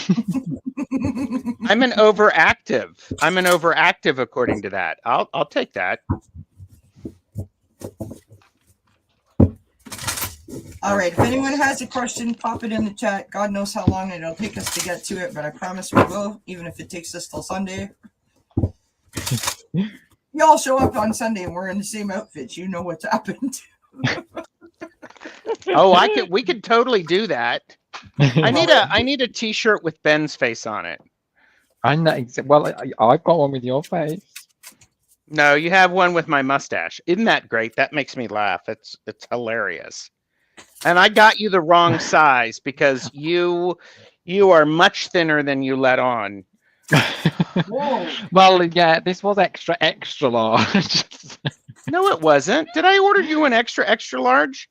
an overactive according to that. I'll take that. All right. If anyone has a question, pop it in the chat. God knows how long it'll take us to get to it, but I promise we will, even if it takes us till Sunday. Y'all show up on Sunday and we're in the same outfits. You know what's happened. Oh, we could totally do that. I need a t-shirt with Ben's face on it. I know. Well, I've got one with your face. No, you have one with my mustache. Isn't that great? That makes me laugh. It's hilarious. And I got you the wrong size because you are much thinner than you let on. Well, yeah, this was extra large. No, it wasn't. Did I order you an extra large?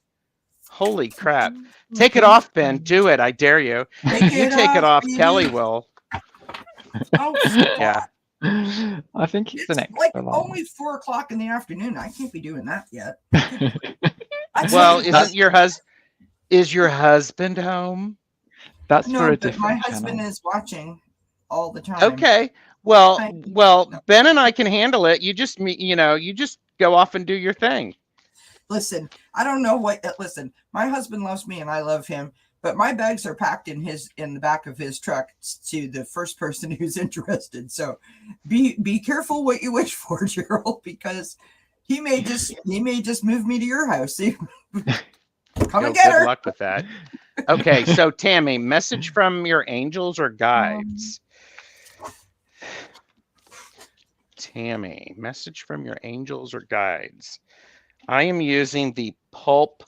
Holy crap. Take it off, Ben. Do it. I dare you. Take it off. Baby. Kelly will. Oh, yeah. I think it's an extra like large. Only 4:00 in the afternoon. I can't be doing that yet. Well, is your husband home? That's no, for a but different my husband channel. is watching all the time. Okay. Well, Ben and I can handle it. You just go off and do your thing. Listen, I don't know what. Listen, my husband loves me and I love him, but my bags are packed in the back of his truck to the first person who's interested. So, be careful what you wish for, Gerald, because he may just move me to your house. Come and get her. Good luck with that. Okay, so Tammy, message from your angels or guides? Tammy, message from your angels or guides? I am using the Pulp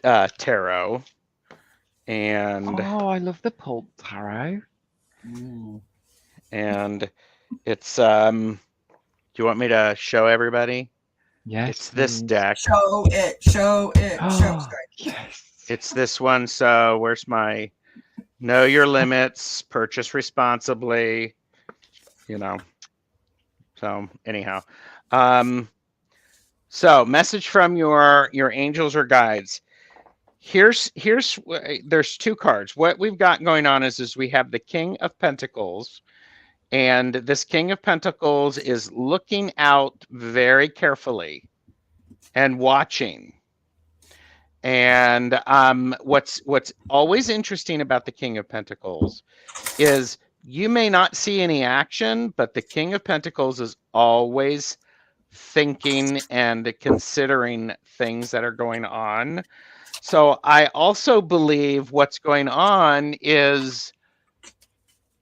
Tarot. And I love the Pulp Tarot. Ooh. And it's do you want me to show everybody? Yes, It's this please. deck. Show it. Show it. Show it. Yes. It's this one. So where's my know your limits, purchase responsibly, you know. So anyhow. So message from your angels or guides. Here's there's two cards. What we've got going on is we have the King of Pentacles, and this King of Pentacles is looking out very carefully and watching. And what's always interesting about the King of Pentacles is you may not see any action, but the King of Pentacles is always thinking and considering things that are going on. So I also believe what's going on is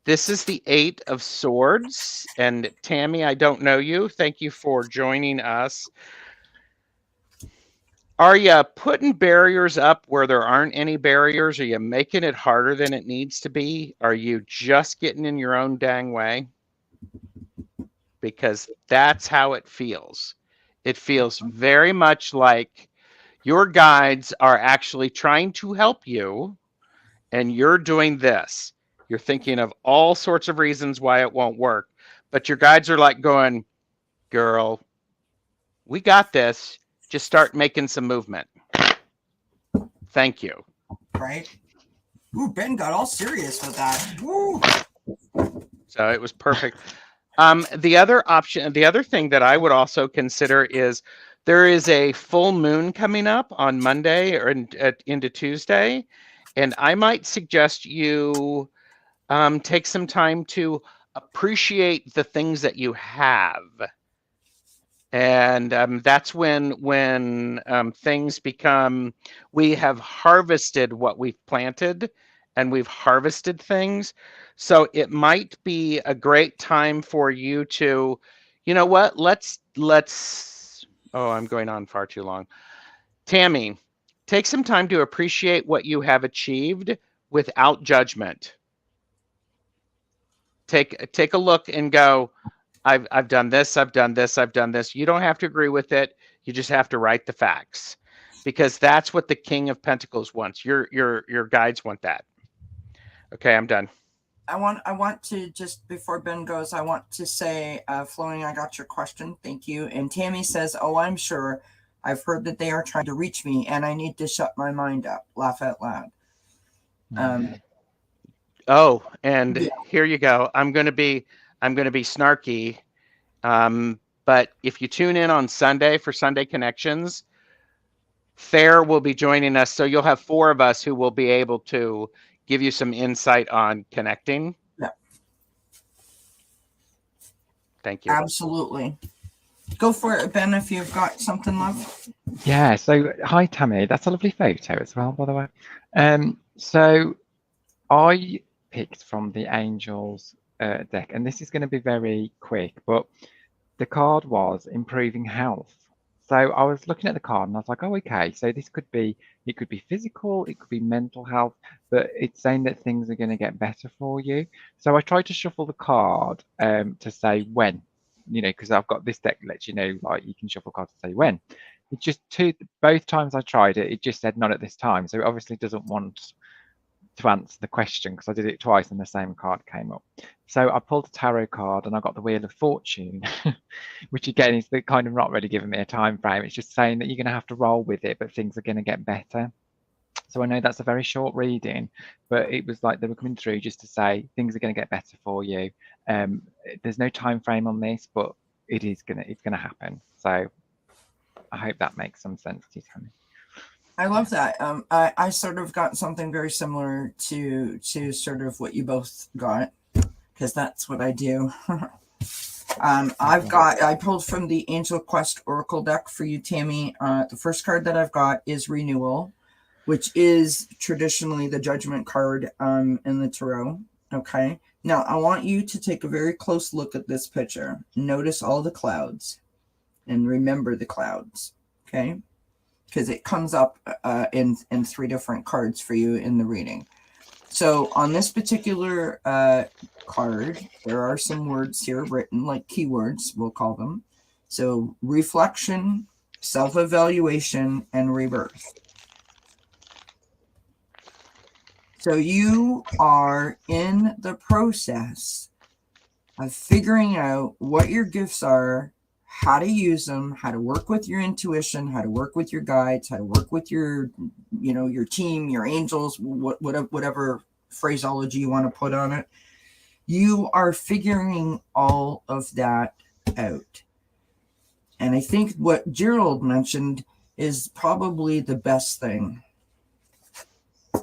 this is the Eight of Swords. And Tammy, I don't know you. Thank you for joining us. Are you putting barriers up where there aren't any barriers? Are you making it harder than it needs to be? Are you just getting in your own dang way? Because that's how it feels. It feels very much like your guides are actually trying to help you, and you're doing this. You're thinking of all sorts of reasons why it won't work, but your guides are like going, girl, we got this. Just start making some movement. Thank you. Right? Ooh, Ben got all serious with that. Woo. So it was perfect. The other option, the other thing that I would also consider is there is a full moon coming up on Monday or into Tuesday, and I might suggest you take some time to appreciate the things that you have. And that's when things become, we have harvested what we've planted, and we've harvested things. So it might be a great time for you to, you know what, let's, oh, I'm going on far too long. Tammy, take some time to appreciate what you have achieved without judgment. Take a look and go, I've done this, I've done this, I've done this. You don't have to agree with it. You just have to write the facts, because that's what the King of Pentacles wants. Your guides want that. Okay, I'm done. I want to, just before Ben goes, I want to say, Flowing, I got your question. Thank you. And Tammy says, oh, I'm sure. I've heard that they are trying to reach me, and I need to shut my mind up. Laugh out loud. Oh, and here you go. I'm gonna be snarky. But if you tune in on Sunday for Sunday Connections, Thayer will be joining us. So you'll have 4 of us who will be able to give you some insight on connecting. Yeah. Thank you. Absolutely. Go for it, Ben, if you've got something, love. Yeah, so hi Tammy, that's a lovely photo as well, by the way. So I picked from the Angels deck, and this is going to be very quick, but the card was improving health. So I was looking at the card and I was like, oh, okay, so this could be, it could be physical, it could be mental health, but it's saying that things are going to get better for you. So I tried to shuffle the card to say when, you know, because I've got this deck that lets you know, like you can shuffle cards to say when. It just, both times I tried it, it just said not at this time. So it obviously doesn't want to answer the question, because I did it twice and the same card came up. So I pulled a tarot card and I got the Wheel of Fortune, which again is the kind of not really giving me a time frame. It's just saying that you're going to have to roll with it, but things are going to get better. So I know that's a very short reading, but it was like they were coming through just to say things are going to get better for you. There's no time frame on this, but it's going to happen. So I hope that makes some sense to you, Tammy. I love that. I sort of got something very similar to sort of what you both got, because that's what I do. I pulled from the Angel Quest Oracle deck for you, Tammy. The first card that I've got is Renewal, which is traditionally the Judgment card in the Tarot. Okay. Now, I want you to take a very close look at this picture. Notice all the clouds and remember the clouds. Okay. Because it comes up in 3 different cards for you in the reading. So on this particular card, there are some words here written, like keywords, we'll call them. So reflection, self-evaluation, and rebirth. So you are in the process of figuring out what your gifts are, how to use them, how to work with your intuition, how to work with your guides, how to work with your, your team, your angels, whatever phraseology you want to put on it. You are figuring all of that out. And I think what Gerald mentioned is probably the best thing.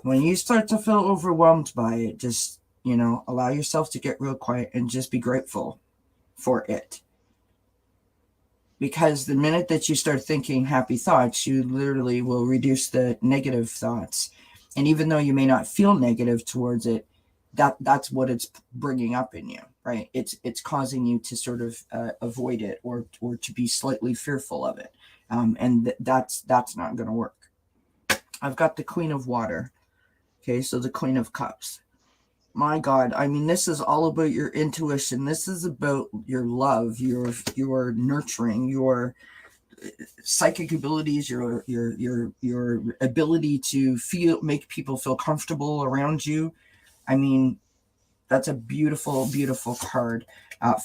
When you start to feel overwhelmed by it, just, allow yourself to get real quiet and just be grateful for it. Because the minute that you start thinking happy thoughts, you literally will reduce the negative thoughts. And even though you may not feel negative towards it, that's what it's bringing up in you, right? It's causing you to sort of avoid it or to be slightly fearful of it. And that's not going to work. I've got the Queen of Water. Okay, so the Queen of Cups. My God, I mean, this is all about your intuition. This is about your love, your nurturing, your psychic abilities, your ability to make people feel comfortable around you. I mean, that's a beautiful, beautiful card.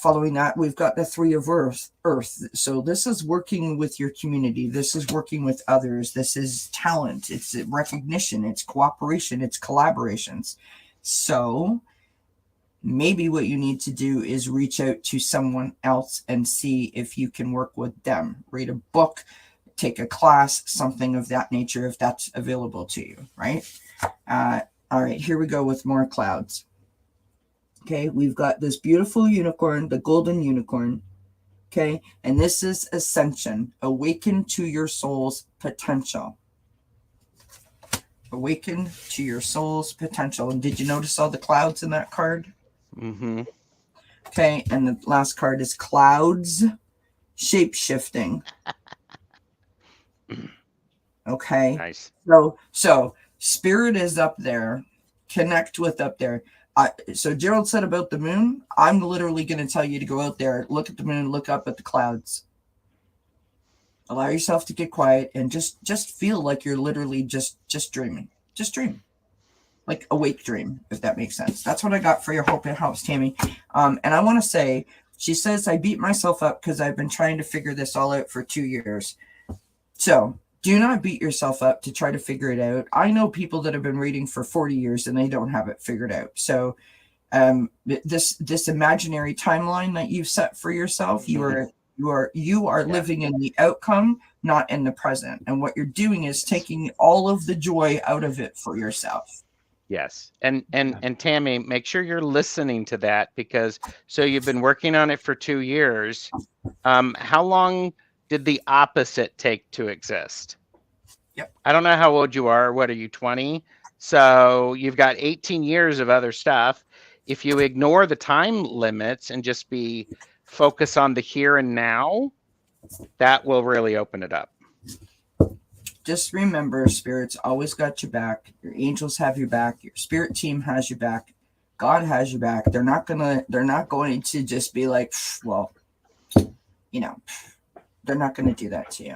Following that, we've got the Three of Earth. So this is working with your community. This is working with others. This is talent. It's recognition. It's cooperation. It's collaborations. So maybe what you need to do is reach out to someone else and see if you can work with them. Read a book, take a class, something of that nature, if that's available to you, right? All right, here we go with more clouds. Okay, we've got this beautiful unicorn, the golden unicorn. Okay, and this is ascension. Awaken to your soul's potential. Awaken to your soul's potential. And did you notice all the clouds in that card? Mm-hmm. Okay, and the last card is clouds shape-shifting. Okay. Nice. So spirit is up there. Connect with up there. So Gerald said about the moon, I'm literally going to tell you to go out there, look at the moon, look up at the clouds. Allow yourself to get quiet and just feel like you're literally just dreaming. Just dream. Like a wake dream, if that makes sense. That's what I got for your hope it helps, Tammy. And I want to say, she says, I beat myself up because I've been trying to figure this all out for 2 years. So do not beat yourself up to try to figure it out. I know people that have been reading for 40 years and they don't have it figured out. So this imaginary timeline that you've set for yourself, you are living in the outcome, not in the present. And what you're doing is taking all of the joy out of it for yourself. Yes. And Tammy, make sure you're listening to that, because so you've been working on it for 2 years. How long did the opposite take to exist? Yep. I don't know how old you are. What are you, 20? So you've got 18 years of other stuff. If you ignore the time limits and just focus on the here and now, that will really open it up. Just remember, Spirit's always got your back. Your angels have your back. Your spirit team has your back. God has your back. They're not going to just be like, well, they're not going to do that to you.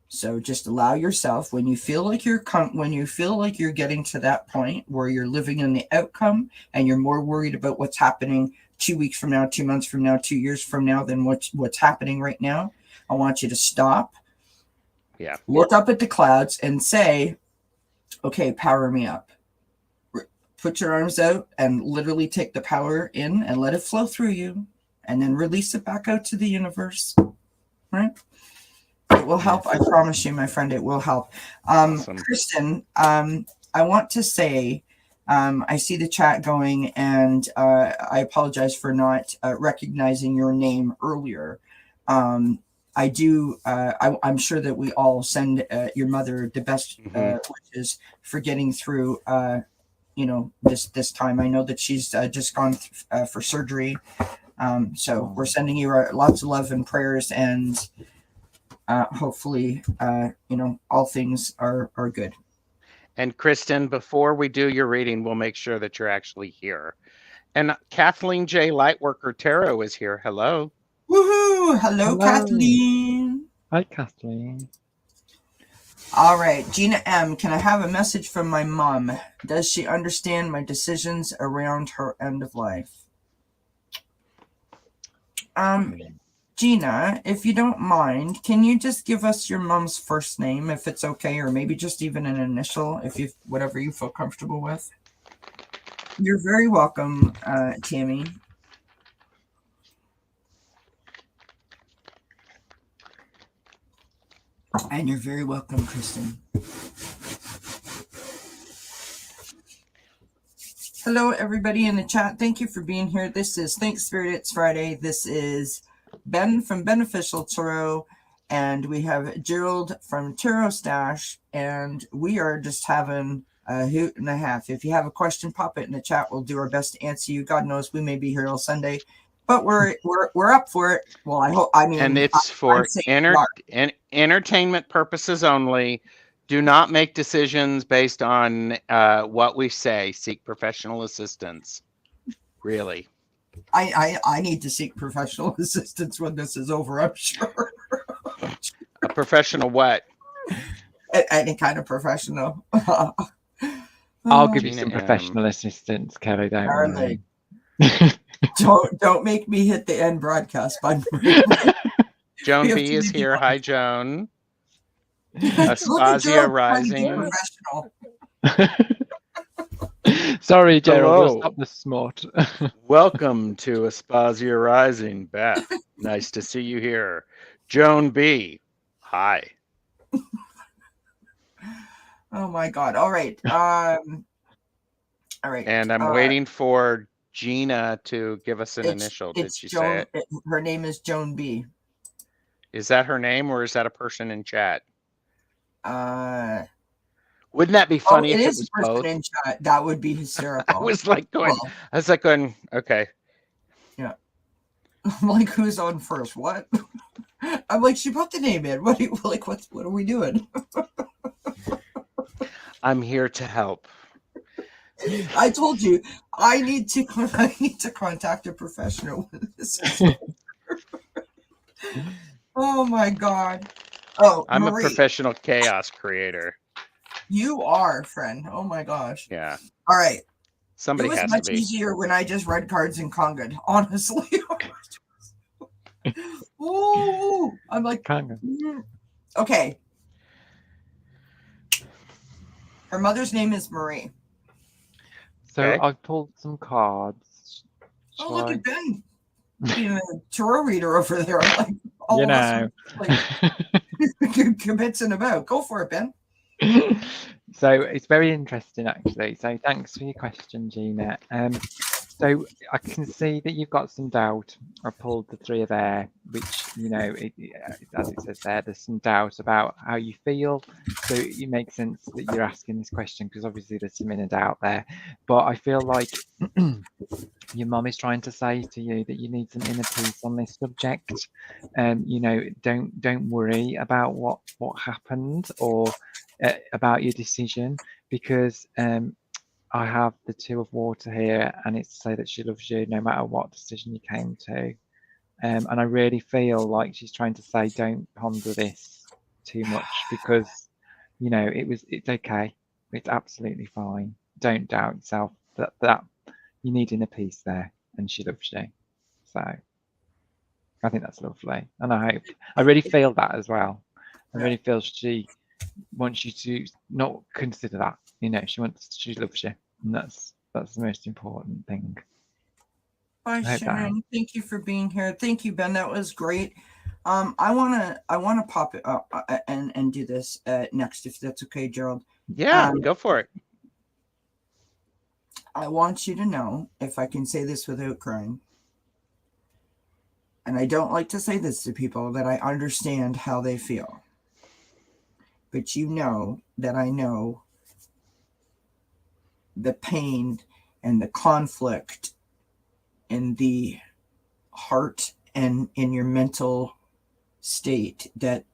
So just allow yourself, when you feel like you're getting to that point where you're living in the outcome and you're more worried about what's happening 2 weeks from now, 2 months from now, 2 years from now than what's happening right now, I want you to stop. Yeah. Look up at the clouds and say, okay, power me up. Put your arms out and literally take the power in and let it flow through you, and then release it back out to the universe. Right? It will help. I promise you, my friend, it will help. Awesome. Kristen, I want to say I see the chat going, and I apologize for not recognizing your name earlier. I do. I'm sure that we all send your mother the best wishes for getting through. This time. I know that she's just gone for surgery. So we're sending you lots of love and prayers, and hopefully, all things are good. And Kristen, before we do your reading, we'll make sure that you're actually here. And Kathleen J. Lightworker Tarot is here. Hello. Woohoo! Hello, Kathleen. Hi, Kathleen. All right, Gina M. Can I have a message from my mom? Does she understand my decisions around her end of life? Gina, if you don't mind, can you just give us your mom's first name, if it's okay, or maybe just even an initial, whatever you feel comfortable with. You're very welcome, Tammy. And you're very welcome, Kristen. Hello, everybody in the chat. Thank you for being here. This is Thanks Spirit, It's Friday. This is Ben from Beneficial Tarot, and we have Gerald from TarotStache, and we are just having a hoot and a half. If you have a question, pop it in the chat. We'll do our best to answer you. God knows we may be here all Sunday, but we're up for it. Well, I hope. I mean, and it's for entertainment purposes only. Do not make decisions based on what we say. Seek professional assistance. Really. I need to seek professional assistance when this is over, I'm sure. A professional what? Any kind of professional. I'll give you some professional assistance, Kelly. Don't worry. Don't make me hit the end broadcast button. Joan B is here. Hi, Joan. Aspasia Rising. Sorry, Gerald. We'll stop the smart. Welcome to Aspasia Rising, Beth. Nice to see you here. Joan B. Hi. Oh my God. All right. All right. And I'm waiting for Gina to give us an initial. Did she say it? Her name is Joan B. Is that her name, or is that a person in chat? Wouldn't that be funny if it was both? In chat. That would be hysterical. I was like going, okay. Yeah. I'm like, who's on first? What? I'm like, she put the name in. What are we doing? I'm here to help. I told you I need to contact a professional with this. Oh my God. Oh, I'm Marie. a professional chaos creator. You are, friend. Oh my gosh. Yeah. All right. Somebody has to be. It was much easier when I just read cards in Conga, honestly. Ooh, I'm like, okay. Her mother's name is Marie. So I've pulled some cards. Oh, look at Ben being a tarot reader over there. I'm like, all of us convincing about. Go for it, Ben. So it's very interesting, actually. So thanks for your question, Gina. So I can see that you've got some doubt. I pulled the three of there, which, as it says there, there's some doubt about how you feel. So it makes sense that you're asking this question, because obviously there's some inner doubt there. But I feel like your mum is trying to say to you that you need some inner peace on this subject. Don't worry about what happened or about your decision, because I have the Two of Water here, and it's to say that she loves you no matter what decision you came to. And I really feel like she's trying to say, don't ponder this too much, because, it's okay. It's absolutely fine. Don't doubt yourself. That you need inner peace there, and she loves you. So I think that's lovely. And I really feel that as well. I really feel she wants you to not consider that. She loves you, and that's the most important thing. Bye, Sharon. Thank you for being here. Thank you, Ben. That was great. I wanna pop it up and do this next, if that's okay, Gerald. Yeah, go for it. I want you to know, if I can say this without crying, and I don't like to say this to people, that I understand how they feel. But you know that I know the pain and the conflict in the heart and in your mental state that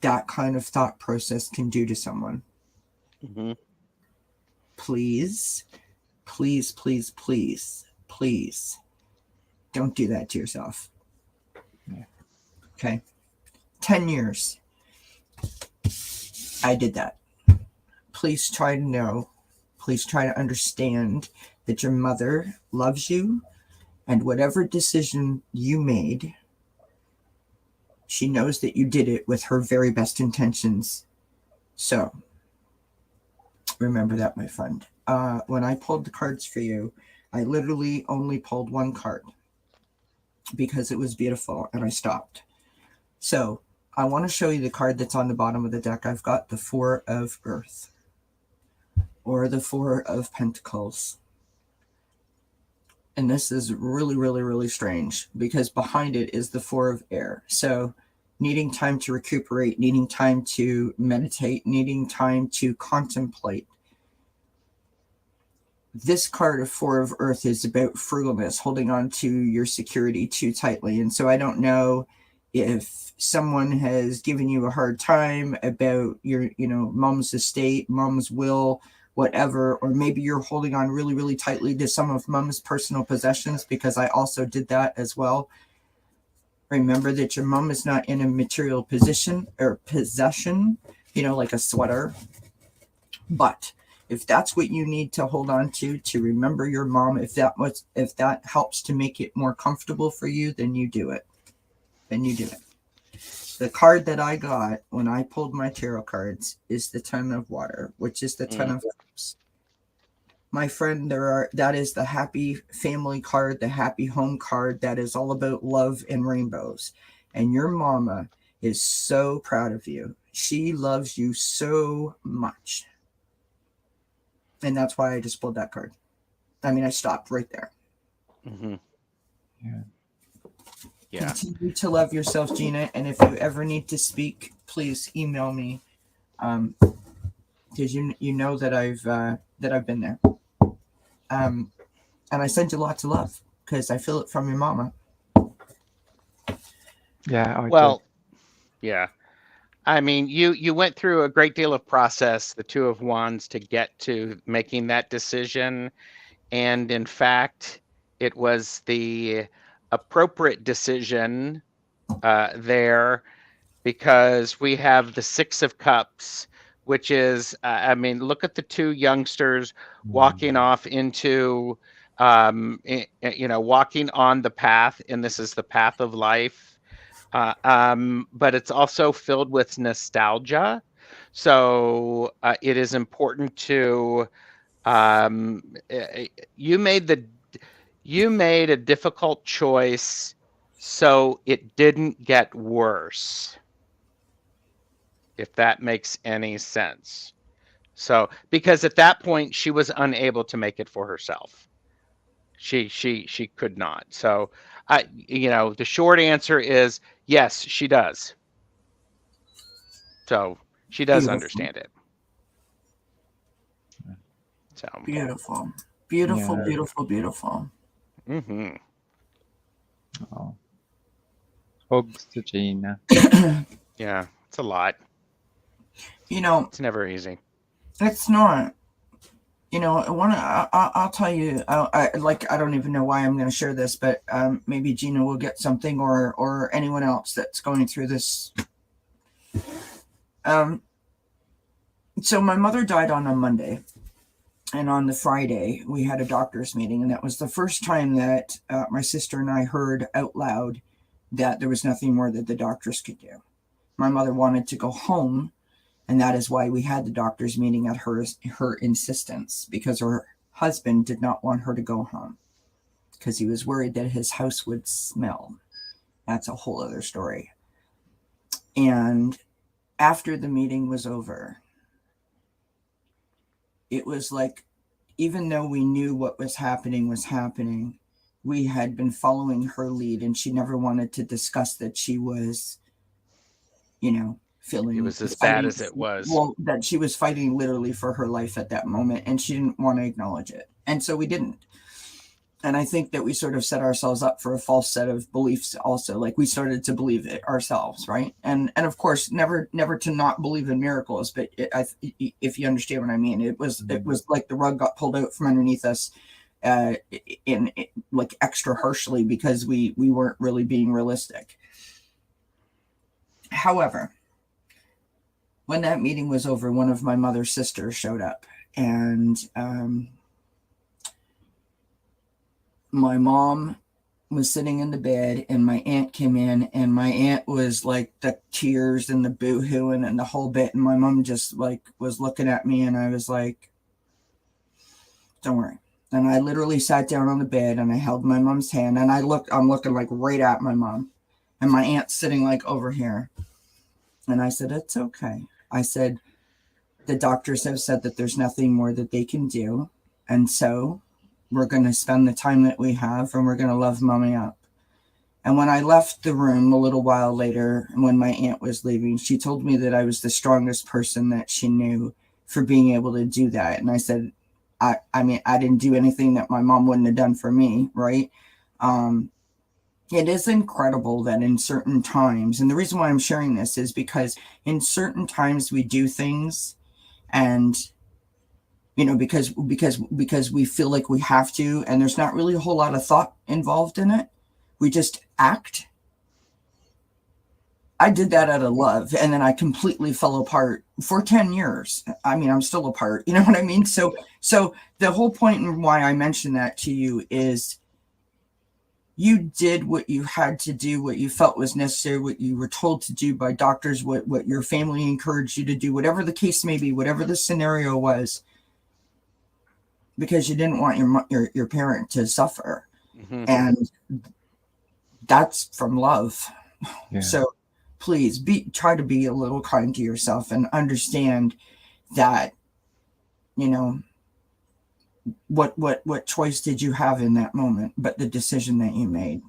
that kind of thought process can do to someone. Mm-hmm. Please, please, please, please, please don't do that to yourself. Yeah. Okay. 10 years I did that. Please try to know, please try to understand that your mother loves you, and whatever decision you made, she knows that you did it with her very best intentions. So remember that, my friend. When I pulled the cards for you, I literally only pulled one card because it was beautiful, and I stopped. So I want to show you the card that's on the bottom of the deck. I've got the Four of Earth, or the Four of Pentacles. And this is really, really, really strange because behind it is the Four of Air. So needing time to recuperate, needing time to meditate, needing time to contemplate. This card of Four of Earth is about frugalness, holding on to your security too tightly. And so I don't know if someone has given you a hard time about your, mom's estate, mom's will, whatever, or maybe you're holding on really, really tightly to some of mom's personal possessions, because I also did that as well. Remember that your mom is not in a material position or possession, like a sweater. But if that's what you need to hold on to remember your mom, if that helps to make it more comfortable for you, then you do it. The card that I got when I pulled my tarot cards is the Ten of Water, which is the Ten of Cups. My friend, that is the happy family card, the happy home card. That is all about love and rainbows. And your mama is so proud of you. She loves you so much. And that's why I just pulled that card. I mean, I stopped right there. Mm-hmm. Yeah. Yeah. Continue to love yourself, Gina. And if you ever need to speak, please email me. Because you know that I've been there. And I send you lots of love because I feel it from your mama. Yeah. Well, yeah. I mean, you went through a great deal of process, the Two of Wands, to get to making that decision. And in fact, it was the appropriate decision there, because we have the Six of Cups, which is, look at the two youngsters walking off into, walking on the path, and this is the path of life. But it's also filled with nostalgia. So it is important to, you made a difficult choice so it didn't get worse, if that makes any sense. So, because at that point she was unable to make it for herself. She could not. So, the short answer is yes, she does. So, she does Beautiful. understand it. So, Beautiful. Yeah. Beautiful. mm-hmm. Oh. Hugs to Gina. Yeah, it's a lot. It's never easy. It's not. I'll tell you. I don't even know why I'm going to share this, but maybe Gina will get something, or anyone else that's going through this. So my mother died on a Monday, and on the Friday we had a doctor's meeting, and that was the first time that my sister and I heard out loud that there was nothing more that the doctors could do. My mother wanted to go home, and that is why we had the doctor's meeting at her insistence, because her husband did not want her to go home because he was worried that his house would smell. That's a whole other story. And after the meeting was over, it was like even though we knew what was happening, we had been following her lead, and she never wanted to discuss that she was, you know, feeling It was as fighting, bad as it was. well, that she was fighting literally for her life at that moment, and she didn't want to acknowledge it. And so we didn't. And I think that we sort of set ourselves up for a false set of beliefs also. Like, we started to believe it ourselves, right? And of course, never to not believe in miracles. But if you understand what I mean, it was like the rug got pulled out from underneath us, in like extra harshly, because we weren't really being realistic. However, when that meeting was over, one of my mother's sisters showed up, and my mom was sitting in the bed, and my aunt came in, and my aunt was like the tears and the boo-hooing and the whole bit. And my mom just like was looking at me, and I was like, don't worry. And I literally sat down on the bed, and I held my mom's hand, and I'm looking like right at my mom, and my aunt's sitting like over here. And I said, it's okay. I said, the doctors have said that there's nothing more that they can do. And so we're going to spend the time that we have, and we're going to love mommy up. And when I left the room a little while later, when my aunt was leaving, she told me that I was the strongest person that she knew for being able to do that. And I said, I mean, I didn't do anything that my mom wouldn't have done for me, right? It is incredible that in certain times, and the reason why I'm sharing this is because in certain times we do things, and you know, because we feel like we have to, and there's not really a whole lot of thought involved in it. We just act. I did that out of love, and then I completely fell apart for 10 years. I mean, I'm still apart. You know what I mean? So the whole point and why I mentioned that to you is you did what you had to do, what you felt was necessary, what you were told to do by doctors, what your family encouraged you to do, whatever the case may be, whatever the scenario was, because you didn't want your parent to suffer. Mm-hmm. And that's from love. Yeah. So please try to be a little kind to yourself, and understand that, you know, what choice did you have in that moment, but the decision that you made.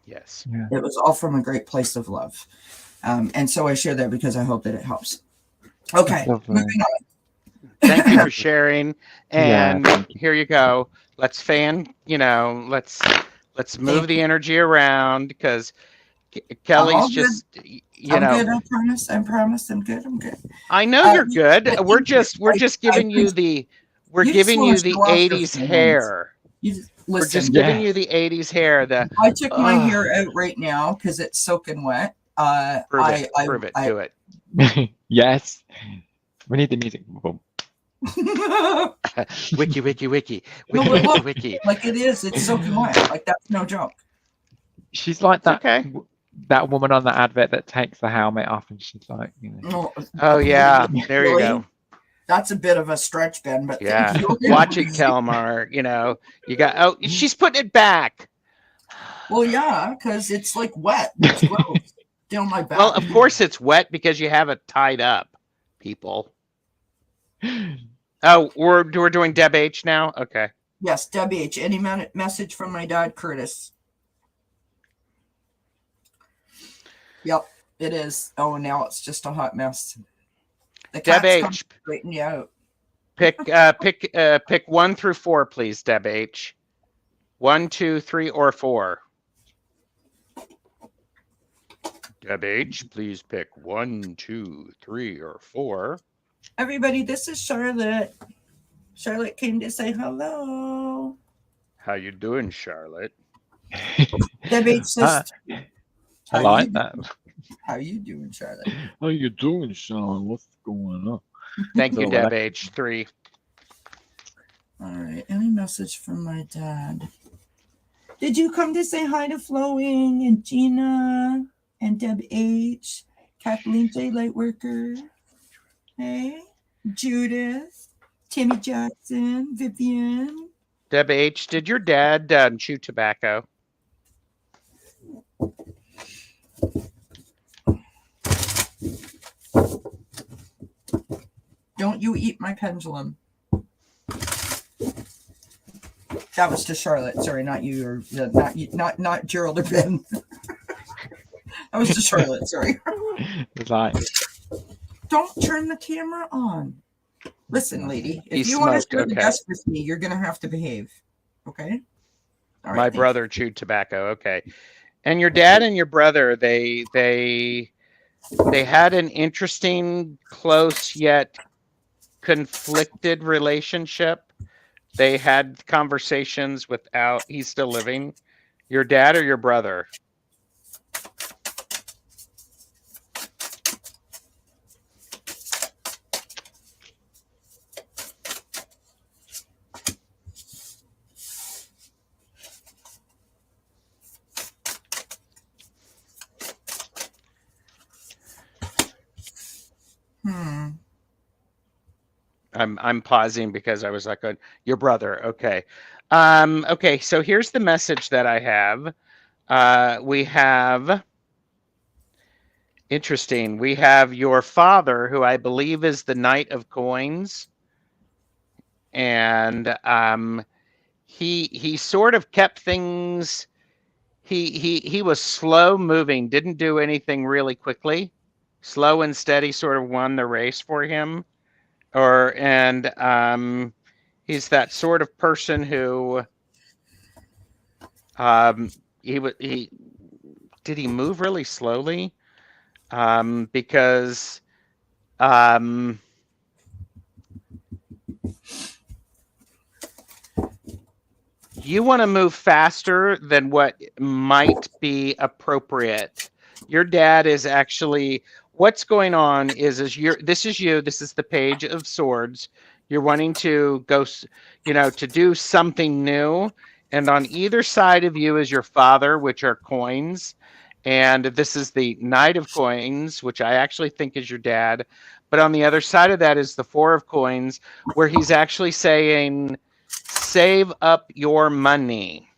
Yes. Yeah. It was all from a great place of love. And so I share that because I hope that it helps. Okay, moving on. Thank you for sharing. And here you go. Let's let's move the energy around, because Kelly's just, I'm good. I promise. I'm good. I know you're good. We're just giving you the 80s hair. We're just giving you the 80s hair. I took my hair out right now because it's soaking wet. Prove it. Do it. Yes. We need the music. Wiki. Wiki. Like, it is. It's soaking wet. Like, that's no joke. She's like that. Okay. That woman on the advert that takes the helmet off, and she's like, you know. Oh yeah, there you go. That's a bit of a stretch, Ben, but yeah. Watch it, Kelmar. You know, you got. Oh, she's putting it back. Well, yeah, because it's like wet. It's gross down my back. Well, of course it's wet because you have it tied up, people. Oh, we're doing Deb H now. Okay. Yes, Deb H. Any message from my dad, Curtis? Yep, it is. Oh, now it's just a hot mess. The Deb H. Straighten you out. Pick 1 through 4, please, Deb H. 1, 2, 3, or 4. Deb H. Please pick 1, 2, 3, or 4. Everybody, this is Charlotte. Charlotte came to say hello. How you doing, Charlotte? Deb H. says. I like that. How you doing, Charlotte? How you doing, Charlotte? What's going on? Thank you, Deb H. 3. All right. Any message from my dad? Did you come to say hi to Flowing and Gina and Deb H, Kathleen J. Lightworker? Hey, Judith, Timmy Jackson, Vivian. Deb H, did your dad chew tobacco? Don't you eat my pendulum. That was to Charlotte. Sorry, not you, or not you, not Gerald or Ben. That was to Charlotte. Sorry. It's like, Don't turn the camera on. Listen, lady, if He you want to smoked, share the okay. desk with me, you're gonna have to behave. Okay. All right. My thank brother chewed tobacco. Okay. And your dad and your brother, they had an interesting, close yet conflicted relationship. They had conversations without. He's still living. Your dad or your brother? you. I'm pausing because I was like, your brother. Okay. Okay. So here's the message that I have. We have, interesting. We have your father, who I believe is the Knight of Coins. And he sort of kept things, he was slow moving, didn't do anything really quickly. Slow and steady sort of won the race for him. He's that sort of person who he did he move really slowly? Because you want to move faster than what might be appropriate. Your dad is actually, what's going on is this is the Page of Swords. You're wanting to go, to do something new. And on either side of you is your father, which are coins. And this is the Knight of Coins, which I actually think is your dad. But on the other side of that is the Four of Coins, where he's actually saying, save up your money.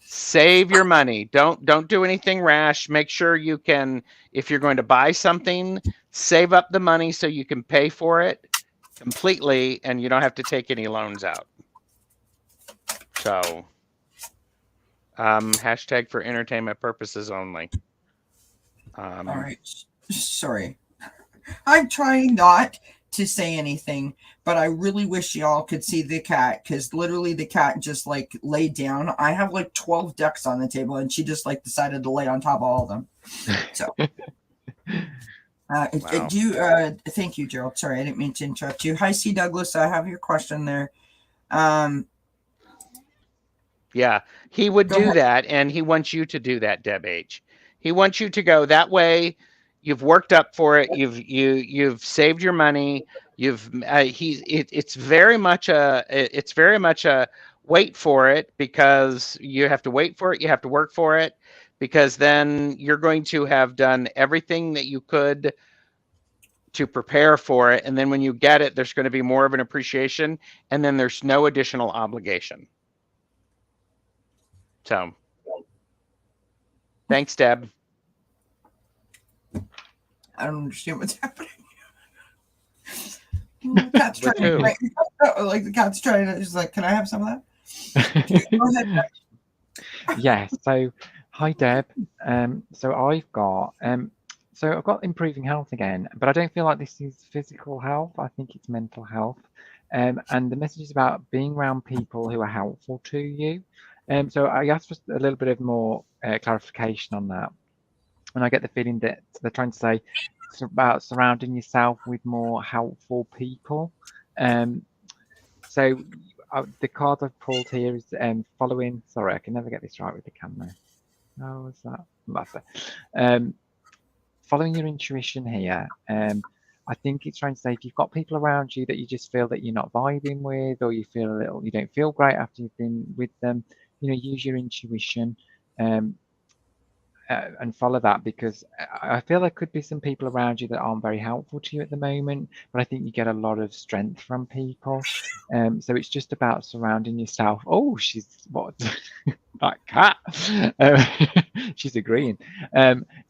Save your money. Don't do anything rash. Make sure you can, if you're going to buy something, save up the money so you can pay for it completely and you don't have to take any loans out. So, hashtag for entertainment purposes only. All right. Sorry. I'm trying not to say anything, but I really wish y'all could see the cat, because literally the cat just like laid down. I have like 12 decks on the table and she just like decided to lay on top of all of them. So Wow. thank you, Gerald. Sorry, I didn't mean to interrupt you. Hi, C. Douglas. I have your question there. Yeah, he would Go do ahead. that, and he wants you to do that, Deb H. He wants you to go that way. You've worked up for it. You've saved your money. It's very much a wait for it, because you have to wait for it. You have to work for it, because then you're going to have done everything that you could to prepare for it, and then when you get it, there's going to be more of an appreciation, and then there's no additional obligation. So, thanks, Deb. I don't understand what's happening. The cat's With trying who? like the cat's trying to, just like, can I have some of that? Go ahead. yeah. So, hi Deb. So I've got improving health again, but I don't feel like this is physical health. I think it's mental health. And the message is about being around people who are helpful to you. So I asked for a little bit of more clarification on that. And I get the feeling that they're trying to say it's about surrounding yourself with more helpful people. So the card I've pulled here is following. Sorry, I can never get this right with the camera. How was that? That's it. Following your intuition here. I think it's trying to say if you've got people around you that you just feel that you're not vibing with, or you don't feel great after you've been with them, use your intuition. And follow that, because I feel there could be some people around you that aren't very helpful to you at the moment, but I think you get a lot of strength from people. So it's just about surrounding yourself. Oh, she's what? That cat. She's agreeing.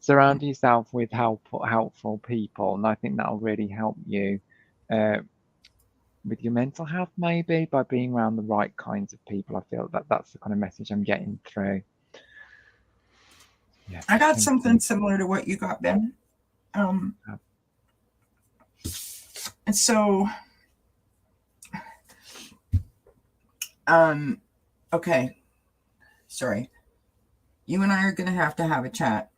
Surround yourself with helpful people, and I think that'll really help you with your mental health, maybe by being around the right kinds of people. I feel that that's the kind of message I'm getting through. Yeah, I got thank something you. similar to what you got, Ben. Yeah. And so, okay, sorry. You and I are going to have a chat.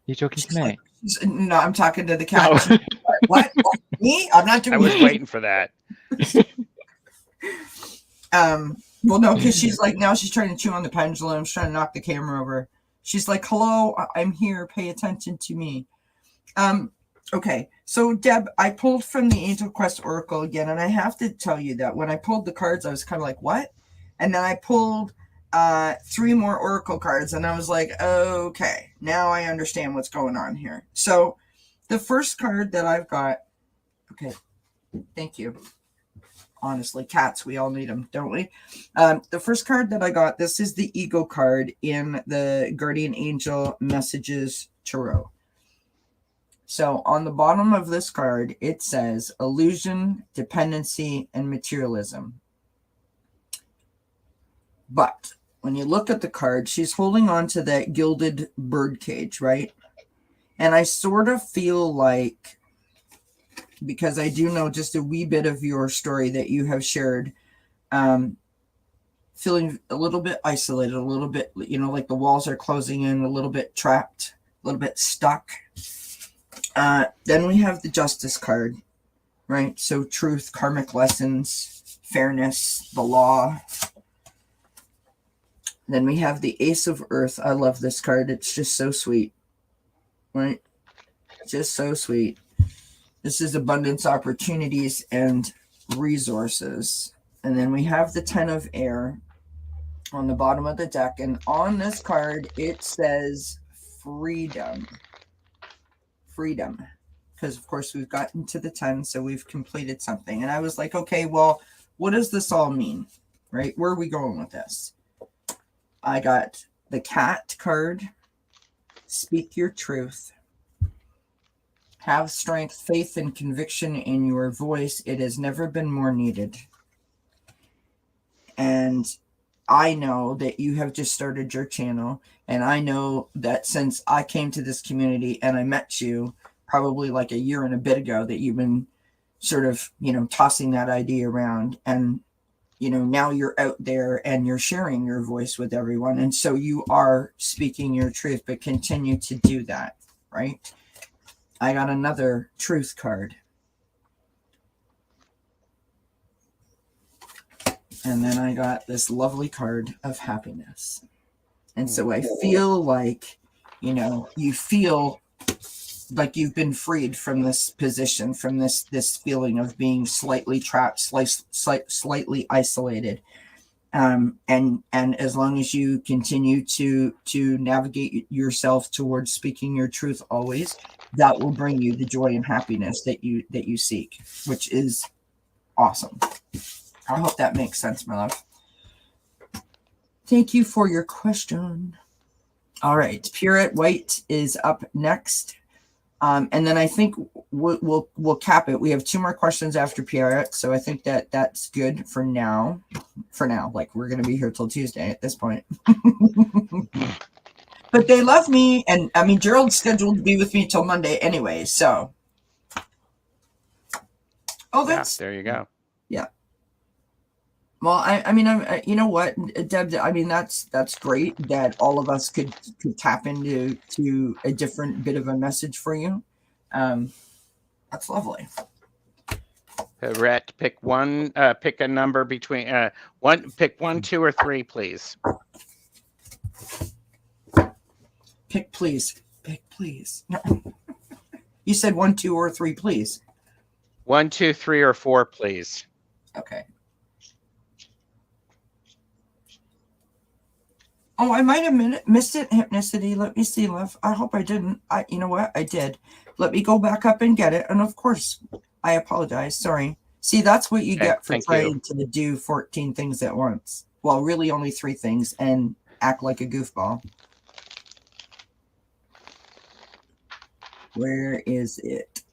You talking to me? No, I'm talking to the cat. Oh. She's like, what? Me? I'm not doing I was it. waiting for that. Well, no, because she's like, now she's trying to chew on the pendulum. She's trying to knock the camera over. She's like, hello, I'm here. Pay attention to me. Okay. So, Deb, I pulled from the Angel Quest Oracle again, and I have to tell you that when I pulled the cards, I was kind of like, what? And then I pulled 3 more Oracle cards, and I was like, okay, now I understand what's going on here. So, the first card that I've got, okay, thank you. Honestly, cats, we all need them, don't we? The first card that I got, this is the Ego card in the Guardian Angel Messages Tarot. So on the bottom of this card, it says illusion, dependency, and materialism. But when you look at the card, she's holding on to that gilded bird cage, right? And I sort of feel like, because I do know just a wee bit of your story that you have shared, feeling a little bit isolated, a little bit, like the walls are closing in, a little bit trapped, a little bit stuck. Then we have the Justice card, right? So truth, karmic lessons, fairness, the law. Then we have the Ace of Earth. I love this card. It's just so sweet, right? Just so sweet. This is abundance, opportunities, and resources. And then we have the 10 of Air on the bottom of the deck. And on this card, it says freedom. Freedom. Because, of course, we've gotten to the 10, so we've completed something. And I was like, okay, well, what does this all mean? Right? Where are we going with this? I got the Cat card. Speak your truth. Have strength, faith, and conviction in your voice. It has never been more needed. And I know that you have just started your channel. And I know that since I came to this community and I met you probably like a year and a bit ago, that you've been sort of, tossing that idea around. And, now you're out there and you're sharing your voice with everyone. And so you are speaking your truth, but continue to do that, right? I got another truth card. And then I got this lovely card of happiness. And so I feel like, you feel like you've been freed from this position, from this feeling of being slightly trapped, slightly isolated. And as long as you continue to navigate yourself towards speaking your truth always, that will bring you the joy and happiness that you seek, which is awesome. I hope that makes sense, my love. Thank you for your question. All right, Purette White is up next. And then I think we'll cap it. We have 2 more questions after Purette, so I think that's good for now. For now, like we're gonna be here till Tuesday at this point. But they love me, and I mean Gerald's scheduled to be with me till Monday anyway. So, that's there you go. Yeah. Well, I mean, you know what, Deb? I mean, that's great that all of us could tap into a different bit of a message for you. That's lovely. Rhett, pick one. Pick a number between Pick 1, 2, or 3, please. Pick, please. Pick, please. No. You said 1, 2, or 3, please. 1, 2, 3, or 4, please. Okay. Oh, I might have missed it. Hypnicity. Let me see, love. I hope I didn't. You know what? I did. Let me go back up and get it. And of course, I apologize. Sorry. See, that's what you get for trying to do 14 things at once. Well, really only 3 things and act like a goofball. Where is it?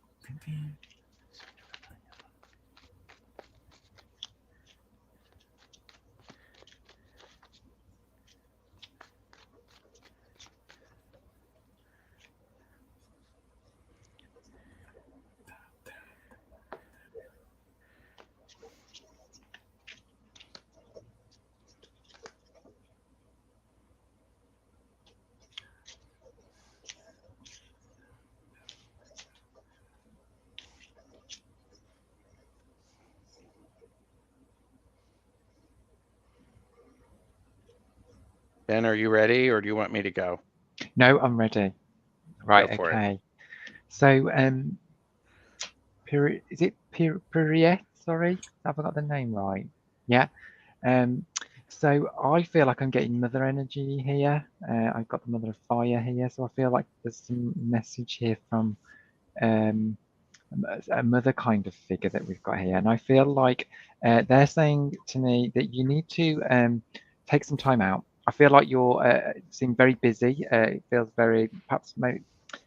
Ben, are you ready, or do you want me to go? No, I'm ready. Right, Go for it. okay. So, is it Piriet? Sorry, have I got the name right? Yeah. So I feel like I'm getting mother energy here. I've got the mother of fire here, so I feel like there's some message here from a mother kind of figure that we've got here, and I feel like they're saying to me that you need to take some time out. I feel like you're seem very busy. It feels very perhaps maybe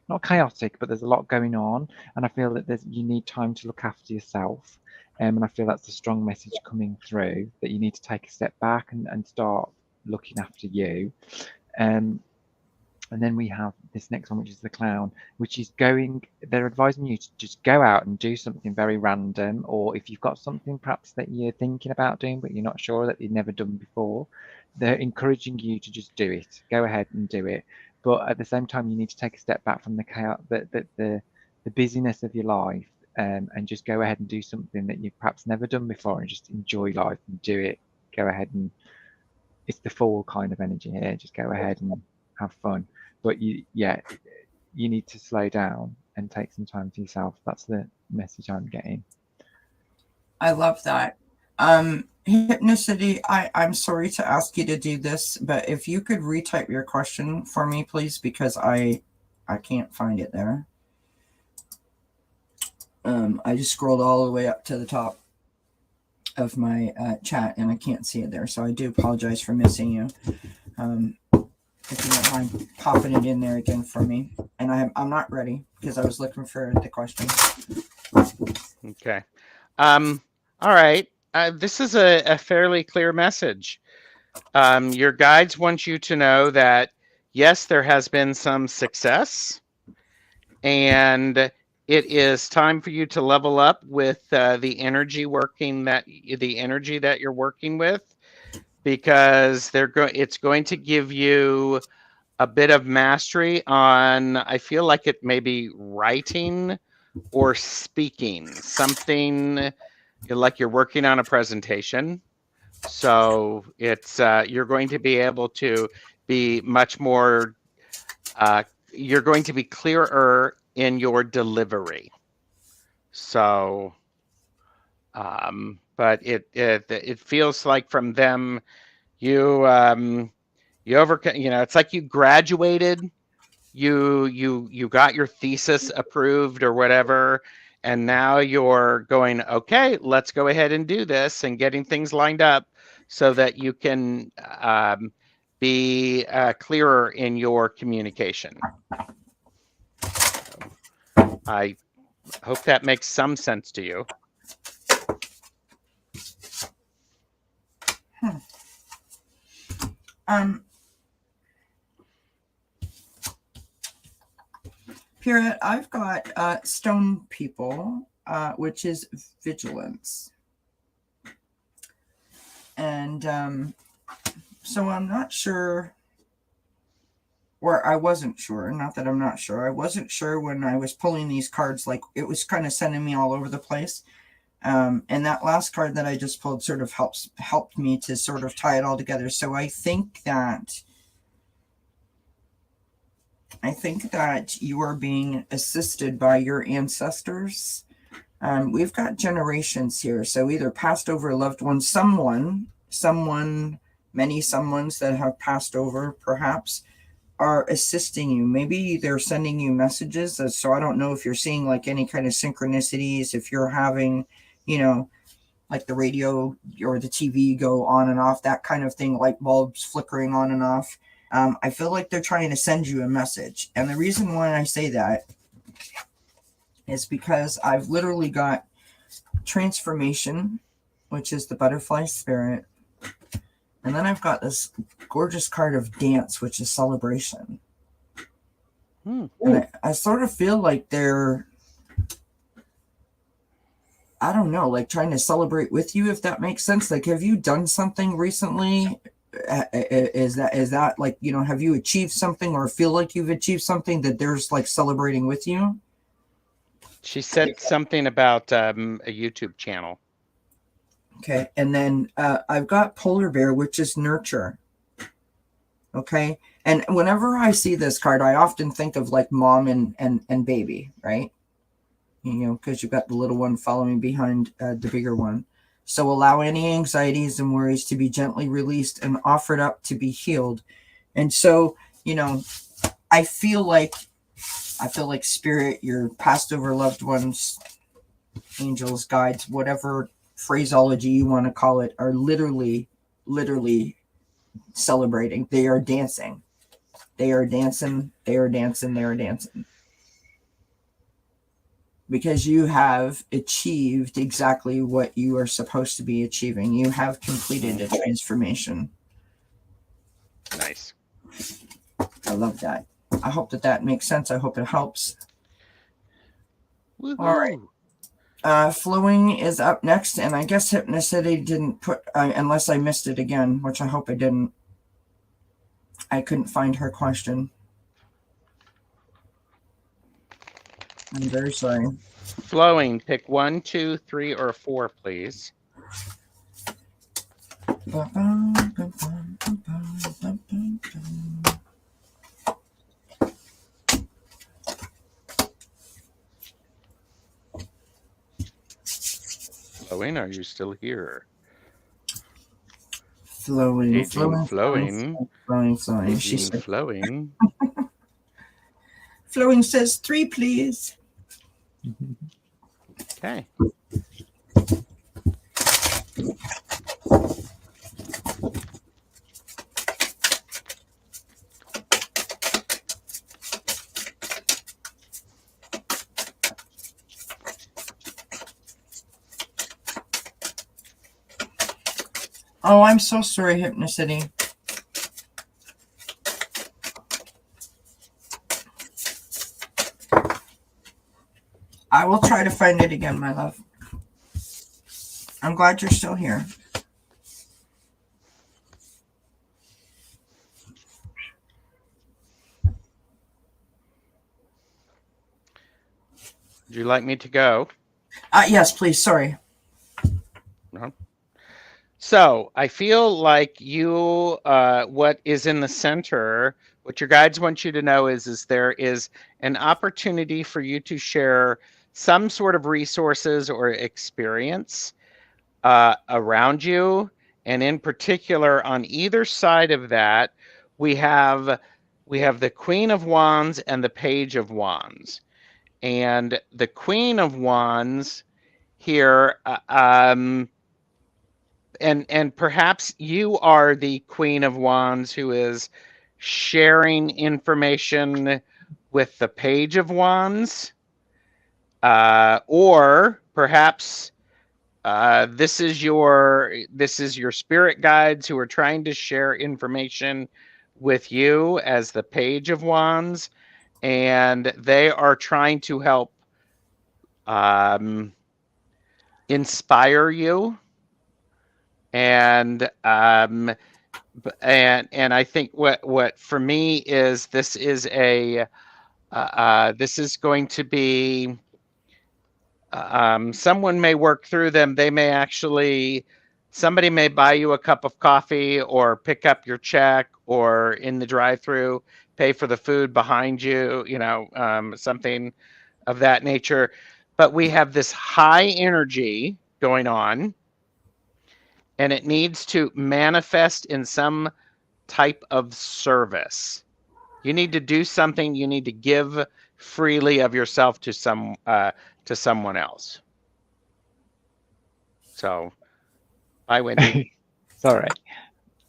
not chaotic, but there's a lot going on, and I feel that you need time to look after yourself. And I feel that's a strong message coming through that you need to take a step back and start looking after you. And then we have this next one, which is the clown, which is they're advising you to just go out and do something very random, or if you've got something perhaps that you're thinking about doing, but you're not sure that you've never done before, they're encouraging you to just do it. Go ahead and do it. But at the same time, you need to take a step back from the chaos, the busyness of your life, and just go ahead and do something that you've perhaps never done before and just enjoy life and do it. Go ahead and it's the fall kind of energy here. Just go ahead and have fun. But you need to slow down and take some time for yourself. That's the message I'm getting. I love that. Hypnicity, I'm sorry to ask you to do this, but if you could retype your question for me, please, because I can't find it there. I just scrolled all the way up to the top of my chat and I can't see it there. So I do apologize for missing you. If you don't mind popping it in there again for me. And I'm not ready because I was looking for the question. Okay. All right. This is a fairly clear message. Your guides want you to know that, yes, there has been some success, and it is time for you to level up with the energy that you're working with, because it's going to give you a bit of mastery on, I feel like it may be writing or speaking, something like you're working on a presentation. So it's you're going to be able to be much more, you're going to be clearer in your delivery. So, but it feels like from them, you it's like you graduated, you got your thesis approved or whatever, and now you're going, okay, let's go ahead and do this, and getting things lined up so that you can be clearer in your communication. So, I hope that makes some sense to you. Period. I've got stone people, which is vigilance. And so I'm not sure, or I wasn't sure, not that I'm not sure. I wasn't sure when I was pulling these cards, like it was kind of sending me all over the place. And that last card that I just pulled sort of helped me to sort of tie it all together. So I think that you are being assisted by your ancestors. We've got generations here. So either passed over loved ones, someone, many someones that have passed over perhaps are assisting you. Maybe they're sending you messages. So I don't know if you're seeing like any kind of synchronicities, if you're having, like the radio or the TV go on and off, that kind of thing, light bulbs flickering on and off. I feel like they're trying to send you a message. And the reason why I say that is because I've literally got transformation, which is the butterfly spirit. And then I've got this gorgeous card of dance, which is celebration. And I sort of feel like they're, I don't know, like trying to celebrate with you, if that makes sense. Like, have you done something recently? Is that like, have you achieved something or feel like you've achieved something that they're just like celebrating with you? She said something about a YouTube channel. Okay. And then I've got polar bear, which is nurture. Okay. And whenever I see this card, I often think of like mom and baby, right? You know, because you've got the little one following behind the bigger one. So allow any anxieties and worries to be gently released and offered up to be healed. And so, you know, I feel like spirit, your passed over loved ones, angels, guides, whatever phraseology you want to call it, are literally celebrating. They are dancing. They are dancing. They are dancing. They are dancing. Because you have achieved exactly what you are supposed to be achieving. You have completed a transformation. Nice. I love that. I hope that makes sense. I hope it helps. Woo-hoo. All right. Flowing is up next, and I guess Hypnocity didn't put, unless I missed it again, which I hope I didn't. I couldn't find her question. I'm very sorry. Flowing, pick 1, 2, 3, or 4, please. Flowing, are you still here? Flowing. Paging, Flowing. She Paging, said, flowing. Flowing says 3, please. Okay. Oh, I'm so sorry, Hypnocity. I will try to find it again, my love. I'm glad you're still here. Would you like me to go? Yes, please. Sorry. No. So I feel like you, what is in the center, what your guides want you to know is there is an opportunity for you to share some sort of resources or experience around you. And in particular, on either side of that, we have the Queen of Wands and the Page of Wands. And the Queen of Wands here, and perhaps you are the Queen of Wands who is sharing information with the Page of Wands, or perhaps this is your spirit guides who are trying to share information with you as the Page of Wands, and they are trying to help inspire you, and I think what for me is this is a this is going to be someone may work through them. They may actually, somebody may buy you a cup of coffee or pick up your check or in the drive-through pay for the food behind you, you know, something of that nature. But we have this high energy going on, and it needs to manifest in some type of service. You need to do something. You need to give freely of yourself to someone else. So, bye, Wendy. Sorry.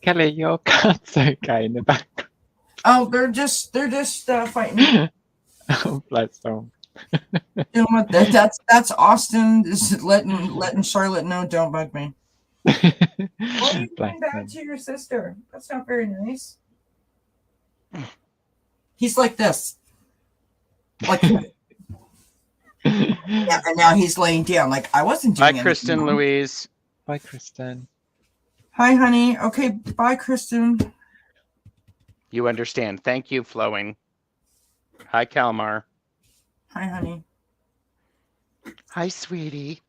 Kelly, your cat's okay in the back. Oh, they're just fighting. Oh, bless them. You know what? That's Austin is letting Charlotte know. Don't bug me. Why are you Bless going back them. to your sister? That's not very nice. He's like this. Like, yeah, and now he's laying down. Like, I wasn't doing Bye, anything Kristen wrong. Louise. Bye, Kristen. Hi, honey. Okay, bye, Kristen. You understand. Thank you, Flowing. Hi, Kalmar. Hi, honey. Hi, sweetie.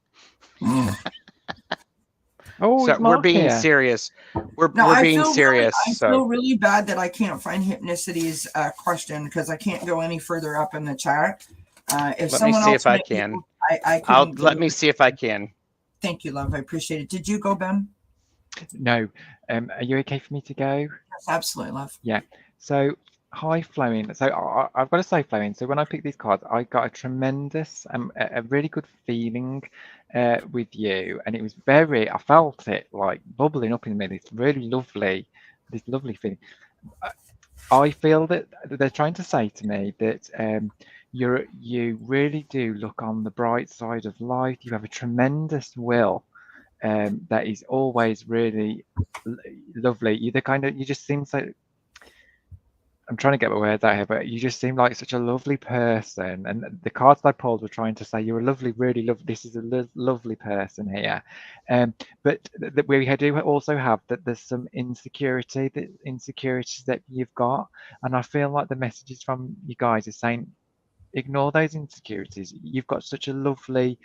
Oh, So is we're Mark being here? serious. We're I being feel serious. I So feel really bad that I can't find Hypnicity's question because I can't go any further up in the chat. If let me someone see else if I might be can. able, I couldn't. Let me see if I can. Thank you, love. I appreciate it. Did you go, Ben? No. Are you okay for me to go? Yes, absolutely, love. Yeah. So, hi, Flowing. So, I've got to say, Flowing. So, when I picked these cards, I got a tremendous, a really good feeling with you, and it was very. I felt it like bubbling up in me. This really lovely, this lovely feeling. I feel that they're trying to say to me that you really do look on the bright side of life. You have a tremendous will that is always really lovely. You the kind of you just seem so. I'm trying to get my words out here, but you just seem like such a lovely person. And the cards I pulled were trying to say you're a lovely, really lovely. This is a lovely person here. But we do also have that there's some insecurities that you've got, and I feel like the messages from you guys are saying ignore those insecurities. You've got such a lovely,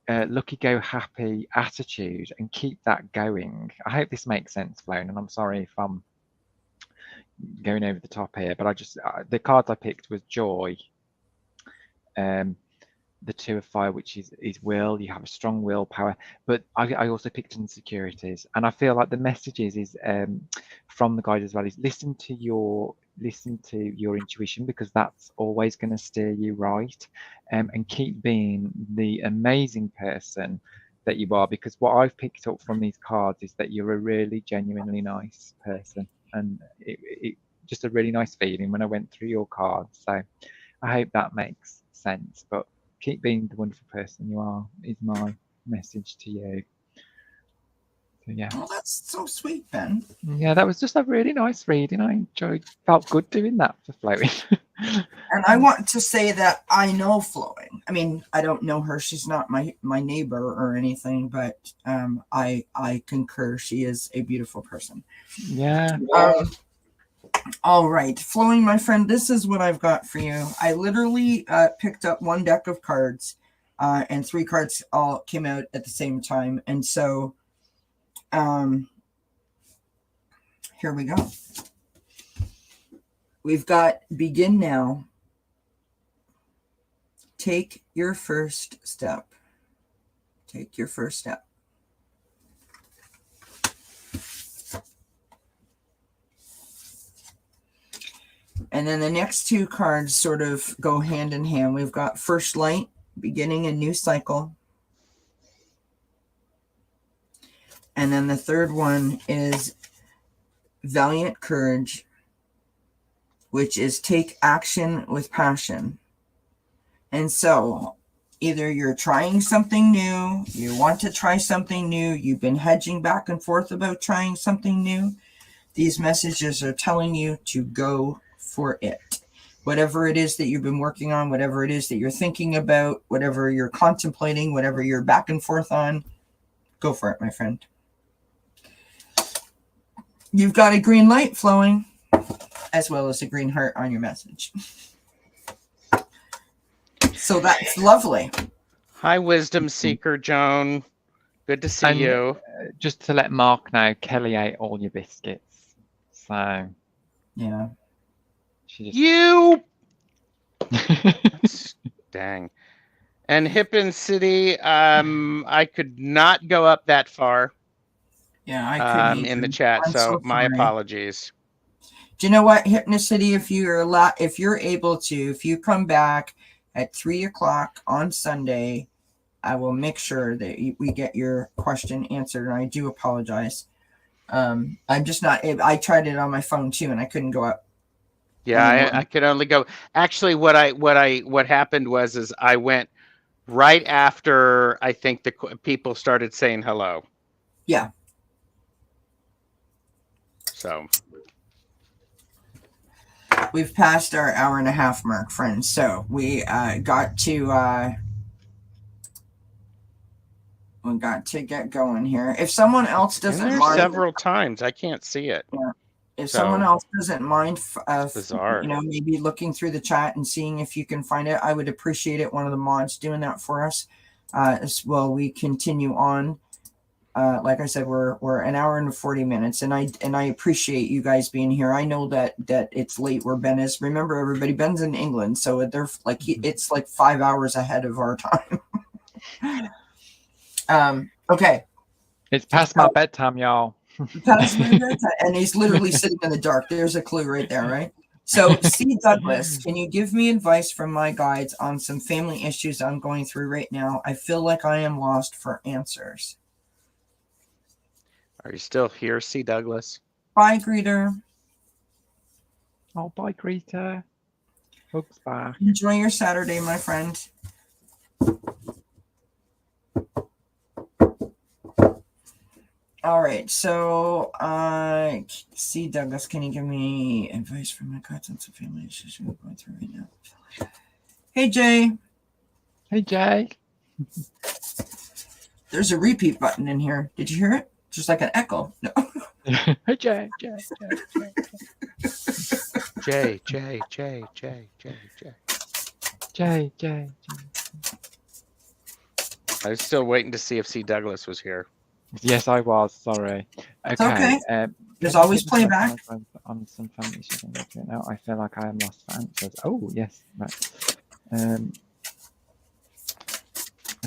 lucky go happy attitude, and keep that going. I hope this makes sense, Flown, and I'm sorry if I'm going over the top here, but I just the cards I picked was joy, the Two of Fire, which is will. You have a strong willpower, but I also picked insecurities, and I feel like the messages is from the guide as well is listen to your intuition, because that's always going to steer you right, and keep being the amazing person that you are, because what I've picked up from these cards is that you're a really genuinely nice person, and it just a really nice feeling when I went through your cards. So I hope that makes sense, but keep being the wonderful person you are is my message to you. So yeah. Oh, that's so sweet, Ben. Yeah, that was just a really nice reading. I felt good doing that for Flowing. And I want to say that I know Flowing. I mean, I don't know her. She's not my neighbor or anything, but I concur. She is a beautiful person. Yeah. All right, Flowing, my friend, this is what I've got for you. I literally picked up one deck of cards, and 3 cards all came out at the same time. And so here we go. We've got begin now. Take your first step. Take your first step. And then the next 2 cards sort of go hand in hand. We've got First Light, beginning a new cycle. And then the third one is Valiant Courage, which is take action with passion. And so either you're trying something new, you want to try something new, you've been hedging back and forth about trying something new. These messages are telling you to go for it. Whatever it is that you've been working on, whatever it is that you're thinking about, whatever you're contemplating, whatever you're back and forth on, go for it, my friend. You've got a green light flowing, as well as a green heart on your message. So that's lovely. Hi, Wisdom Seeker Joan. Good to see And you. just to let Mark know, Kelly ate all your biscuits. So yeah, she just You dang. And Hippin City, I could not go up that far. Yeah, I couldn't in the chat, so my apologies. Do you know what, Hypnicity? If you're able to, if you come back at 3:00 on Sunday, I will make sure that we get your question answered. And I do apologize. I'm just not. I tried it on my phone too, and I couldn't go up. Yeah, I could only go. Actually, what happened was I went right after I think the people started saying hello. Yeah. So we've passed our 1.5 hour mark, friends. So we got to get going here. If someone else doesn't mind, several times I can't see it. Yeah. If someone else doesn't mind, bizarre. Maybe looking through the chat and seeing if you can find it, I would appreciate it. One of the mods doing that for us as well. We continue on. like I said, we're an hour and 40 minutes, and I appreciate you guys being here. I know that it's late where Ben is. Remember, everybody, Ben's in England, so they're like it's like 5 hours ahead of our time. Okay. It's past my bedtime, y'all. Past my bedtime, and he's literally sitting in the dark. There's a clue right there, right? So, C. Douglas, can you give me advice from my guides on some family issues I'm going through right now? I feel like I am lost for answers. Are you still here, C. Douglas? Bye, greeter. Oh, bye, Greta. Hugs back. Enjoy your Saturday, my friend. All right, so C. Douglas, can you give me advice from my guides on some family issues we're going through right now? Hey, Jay. Hey, Jay. There's a repeat button in here. Did you hear it? Just like an echo. No. Hey, Jay. Jay. I was still waiting to see if C. Douglas was here. Yes, I was. Sorry. Okay. There's always playback. On some family issues I'm looking at now. I feel like I am lost for answers. Oh, yes. Right.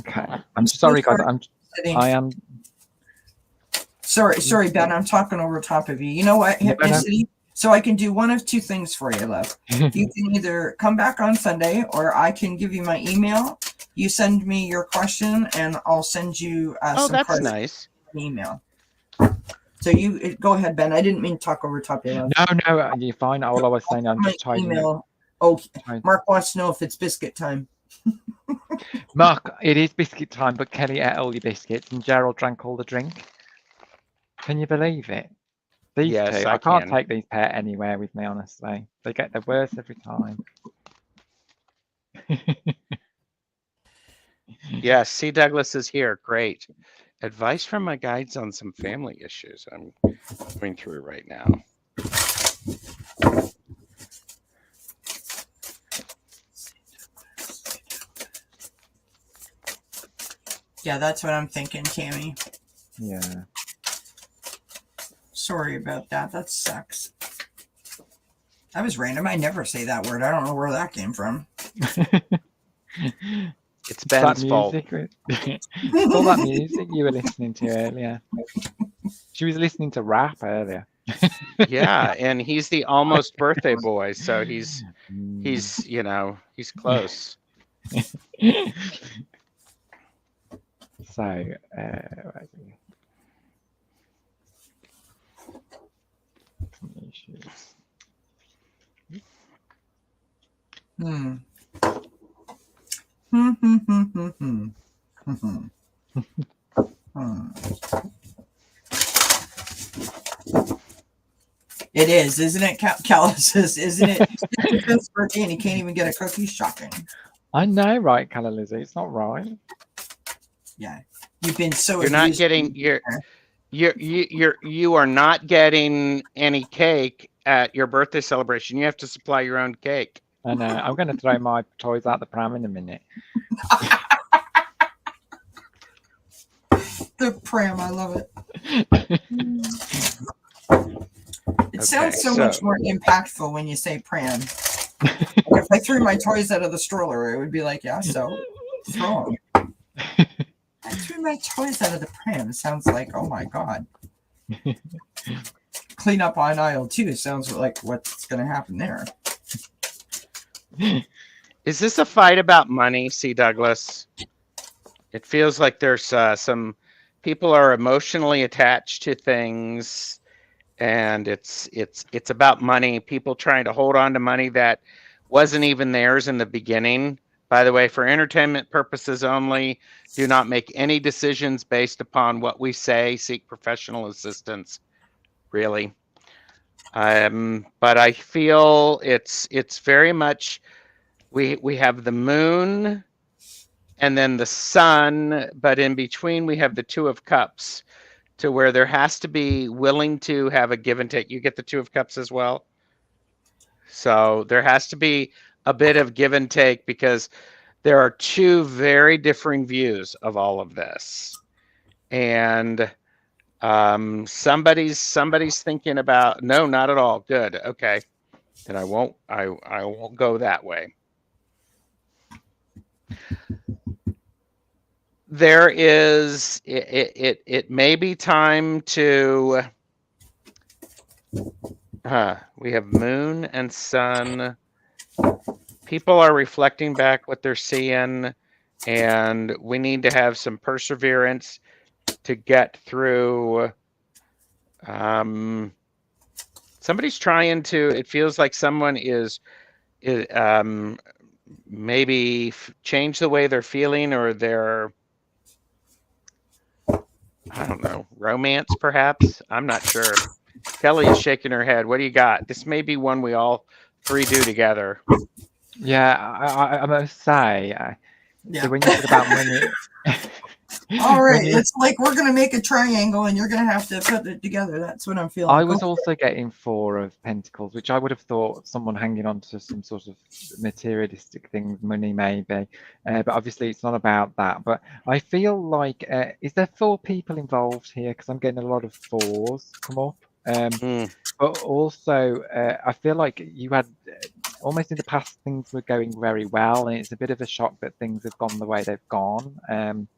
Okay. I'm sorry, guys. I am. Sorry, Ben. I'm talking over top of you. You know what? Hypnicity. So I can do one of two things for you, love. You can either come back on Sunday, or I can give you my email. You send me your question, and I'll send you some that's nice. Email. So you go ahead, Ben. I didn't mean to talk over top of you, love. No, you're fine. All I was saying, I'm just trying. Email. Oh, Mark wants to know if it's biscuit time. Mark, it is biscuit time, but Kelly ate all your biscuits, and Gerald drank all the drink. Can you believe it? These Yes, two, I I can't can. take these pair anywhere with me, honestly. They get the worst every time. Yes, C. Douglas is here. Great. Advice from my guides on some family issues I'm going through right now. Yeah, that's what I'm thinking, Tammy. Yeah. Sorry about that. That sucks. That was random. I never say that word. I don't know where that came from. It's Ben's fault. It's all that music you were listening to earlier. She was listening to rap earlier. Yeah, and he's the almost birthday boy, so he's close. So, It is, isn't it, Calluses? Isn't it? It's his birthday and he can't even get a cookie. Shocking. I know, right, Calla Lizzie? It's not right. Yeah, you've been so. You're not getting you are not getting any cake at your birthday celebration. You have to supply your own cake. I know. I'm going to throw my toys out the pram in a minute. The pram, I love it. It sounds so much more impactful when you say pram. If I threw my toys out of the stroller, it would be like, yeah, so throw them. I threw my toys out of the pram. It sounds like, oh my God. Clean up on aisle 2 sounds like what's going to happen there. Is this a fight about money, C. Douglas? It feels like there's some people are emotionally attached to things, and it's about money. People trying to hold on to money that wasn't even theirs in the beginning. By the way, for entertainment purposes only, do not make any decisions based upon what we say. Seek professional assistance, really. But I feel it's very much we have the moon and then the sun, but in between we have the Two of Cups, to where there has to be willing to have a give and take. You get the Two of Cups as well. So there has to be a bit of give and take, because there are two very differing views of all of this. and somebody's thinking about, no, not at all. Good. Okay. Then I won't go that way. There is, it may be time to, we have moon and sun. People are reflecting back what they're seeing, and we need to have some perseverance to get through. Somebody's trying to, it feels like someone is maybe change the way they're feeling, or their, I don't know, romance perhaps. I'm not sure. Kelly is shaking her head. What do you got? This may be one we all three do together. Yeah, I must say, Yeah. so when you said about money, All right, when you- it's like we're gonna make a triangle, and you're gonna have to put it together. That's what I'm feeling. I was also getting 4 of Pentacles, which I would have thought someone hanging on to some sort of materialistic things, money maybe, but obviously it's not about that. But I feel like, is there 4 people involved here? Because I'm getting a lot of 4s come up. But also, I feel like you had almost in the past things were going very well, and it's a bit of a shock that things have gone the way they've gone.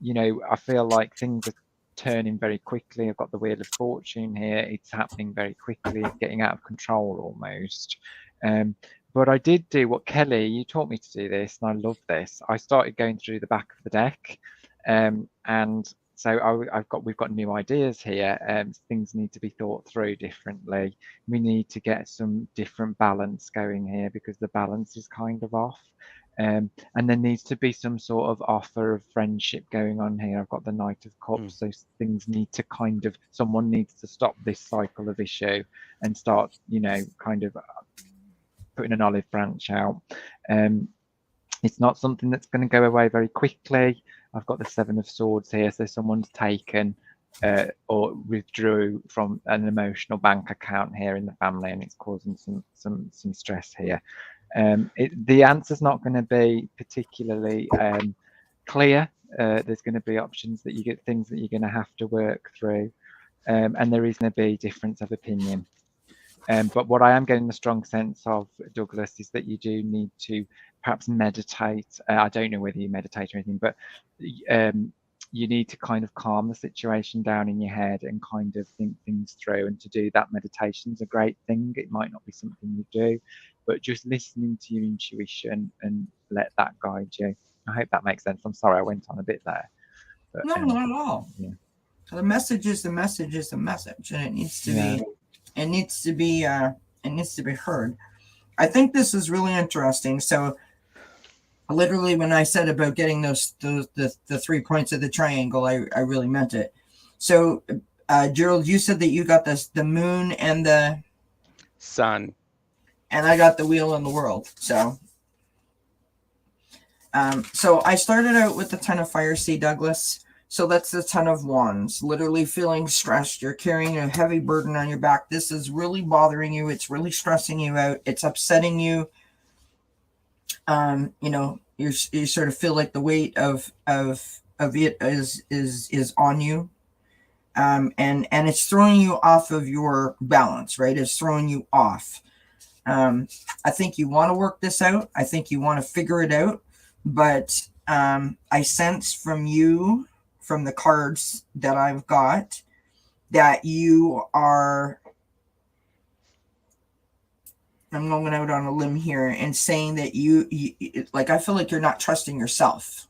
You know, I feel like things are turning very quickly. I've got the Wheel of Fortune here. It's happening very quickly. It's getting out of control almost. But I did do what Kelly, you taught me to do this, and I love this. I started going through the back of the deck, and so we've got new ideas here. Things need to be thought through differently. We need to get some different balance going here because the balance is kind of off. And there needs to be some sort of offer of friendship going on here. I've got the Knight of Cups, so things need to kind of, someone needs to stop this cycle of issue and start, you know, kind of putting an olive branch out. It's not something that's going to go away very quickly. I've got the 7 of Swords here, so someone's taken or withdrew from an emotional bank account here in the family, and it's causing some stress here. The answer's not going to be particularly clear. There's going to be options that you get, things that you're going to have to work through, and there is going to be difference of opinion. But what I am getting the strong sense of, Douglas, is that you do need to perhaps meditate. I don't know whether you meditate or anything, but you need to kind of calm the situation down in your head and kind of think things through. And to do that, meditation's a great thing. It might not be something you do, but just listening to your intuition and let that guide you. I hope that makes sense. I'm sorry I went on a bit there. But, No, not at all. Yeah. The message is the message is the message, and it needs to be, it needs to be heard. I think this is really interesting. So, literally, when I said about getting the 3 points of the triangle, I really meant it. So, Gerald, you said that you got the moon and the Sun, and I got the wheel and the world. So, so I started out with the 10 of Fire, see, Douglas. So that's the 10 of Wands, literally feeling stressed. You're carrying a heavy burden on your back. This is really bothering you. It's really stressing you out. It's upsetting you. You know, you sort of feel like the weight of it is on you. And it's throwing you off of your balance, right? It's throwing you off. I think you want to work this out. I think you want to figure it out. But I sense from you, from the cards that I've got, that you are, I'm going out on a limb here and saying that you like, I feel like you're not trusting yourself,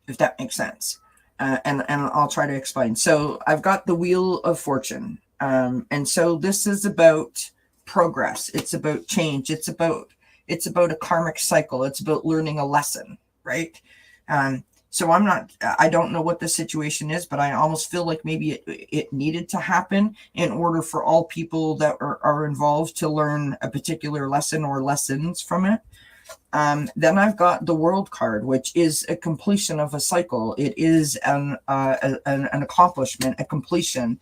if that makes sense. And I'll try to explain. So I've got the Wheel of Fortune. And so this is about progress. It's about change. It's about a karmic cycle. It's about learning a lesson, right? So I don't know what the situation is, but I almost feel like maybe it needed to happen in order for all people that are involved to learn a particular lesson or lessons from it. Then I've got the World card, which is a completion of a cycle. It is an accomplishment, a completion,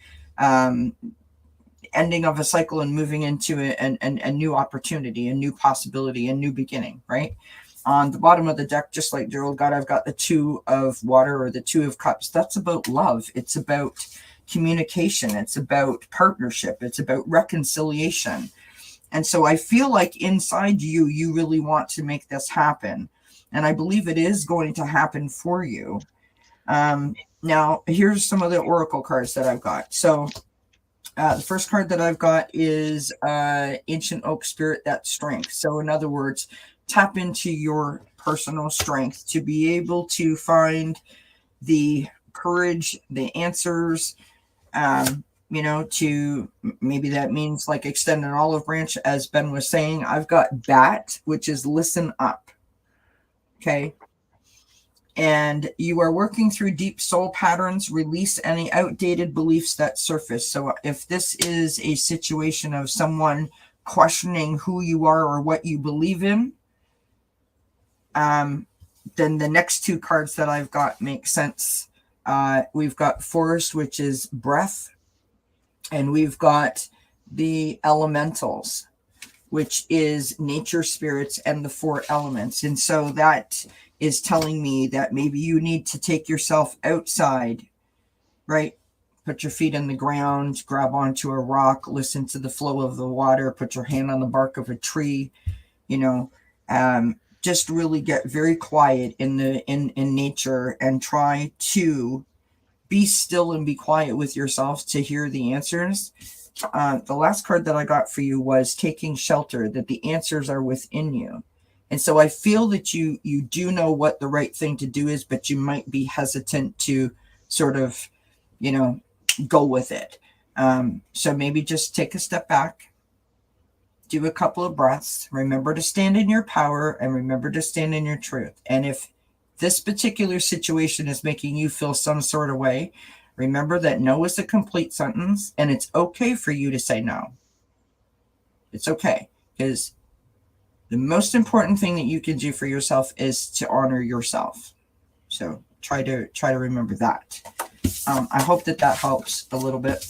ending of a cycle and moving into a new opportunity, a new possibility, a new beginning, right? On the bottom of the deck, just like Gerald got, I've got the 2 of water or the 2 of cups. That's about love. It's about communication. It's about partnership. It's about reconciliation. And so I feel like inside you, you really want to make this happen. And I believe it is going to happen for you. Now, here's some of the oracle cards that I've got. So the first card that I've got is Ancient Oak Spirit, that's strength. So in other words, tap into your personal strength to be able to find the courage, the answers, you know, to maybe that means like extend an olive branch, as Ben was saying. I've got BAT, which is listen up. Okay. And you are working through deep soul patterns, release any outdated beliefs that surface. So if this is a situation of someone questioning who you are or what you believe in, then the next 2 cards that I've got make sense. We've got Forest, which is breath, and we've got the elementals, which is nature, spirits, and the 4 elements. And so that is telling me that maybe you need to take yourself outside, right? Put your feet in the ground, grab onto a rock, listen to the flow of the water, put your hand on the bark of a tree, you know, just really get very quiet in nature and try to be still and be quiet with yourself to hear the answers. The last card that I got for you was taking shelter, that the answers are within you. And so I feel that you do know what the right thing to do is, but you might be hesitant to sort of, you know, go with it. So maybe just take a step back, do a couple of breaths, remember to stand in your power, and remember to stand in your truth. And if this particular situation is making you feel some sort of way, remember that no is a complete sentence, and it's okay for you to say no. It's okay, because the most important thing that you can do for yourself is to honor yourself. So try to remember that. I hope that helps a little bit.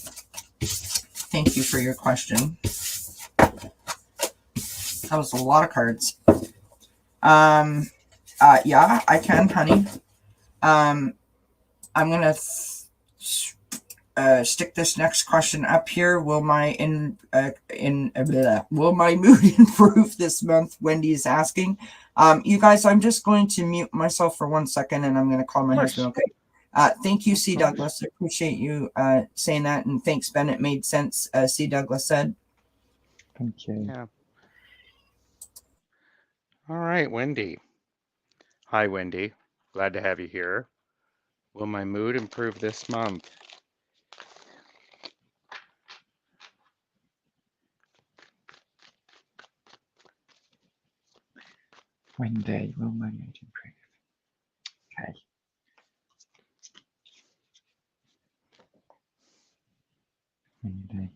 Thank you for your question. That was a lot of cards. Yeah, I can, honey. I'm gonna stick this next question up here. Will my will my mood improve this month? Wendy is asking. You guys, I'm just going to mute myself for 1 second, and I'm going to call my husband. Okay. Thank you, C. Douglas. I appreciate you saying that, and thanks, Ben. It made sense. C. Douglas said. Thank you. Yeah. All right, Wendy. Hi, Wendy. Glad to have you here. Will my mood improve this month? Wendy, will my mood improve? Okay. Wendy.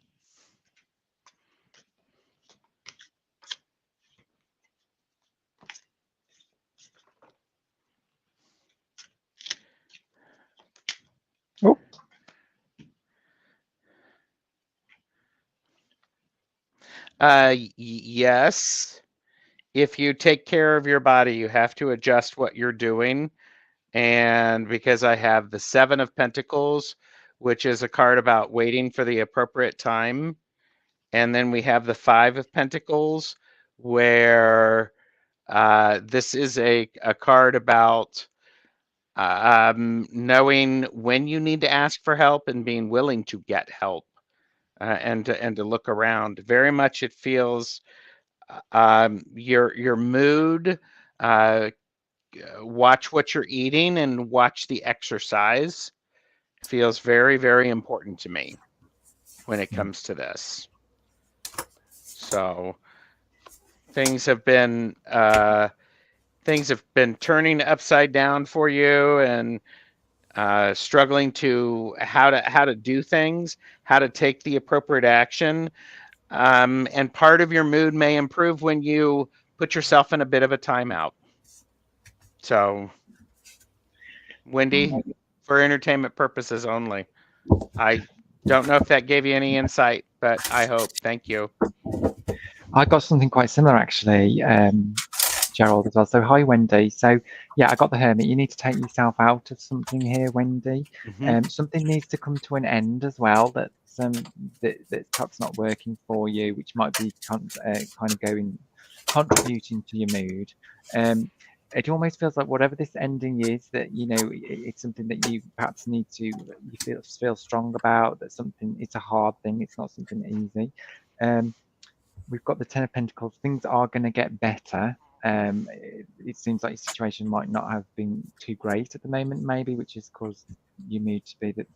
Oh. Yes. If you take care of your body, you have to adjust what you're doing. And because I have the 7 of Pentacles, which is a card about waiting for the appropriate time. And then we have the 5 of Pentacles, where this is a card about knowing when you need to ask for help and being willing to get help, and to look around. Very much it feels your mood, watch what you're eating and watch the exercise. Feels very, very important to me when it comes to this. So things have been turning upside down for you, and struggling to how to do things, how to take the appropriate action. And part of your mood may improve when you put yourself in a bit of a timeout. So, Wendy, for entertainment purposes only. I don't know if that gave you any insight, but I hope. Thank you. I got something quite similar, actually. Gerald as well. So hi, Wendy. So yeah, I got the Hermit. You need to take yourself out of something here, Wendy. Something needs to come to an end as well. That's perhaps not working for you, which might be kind of contributing to your mood. It almost feels like whatever this ending is, that it's something that you perhaps need to feel strong about. That something, it's a hard thing. It's not something easy. We've got the Ten of Pentacles. Things are going to get better. It seems like your situation might not have been too great at the moment, maybe, which has caused your mood to be the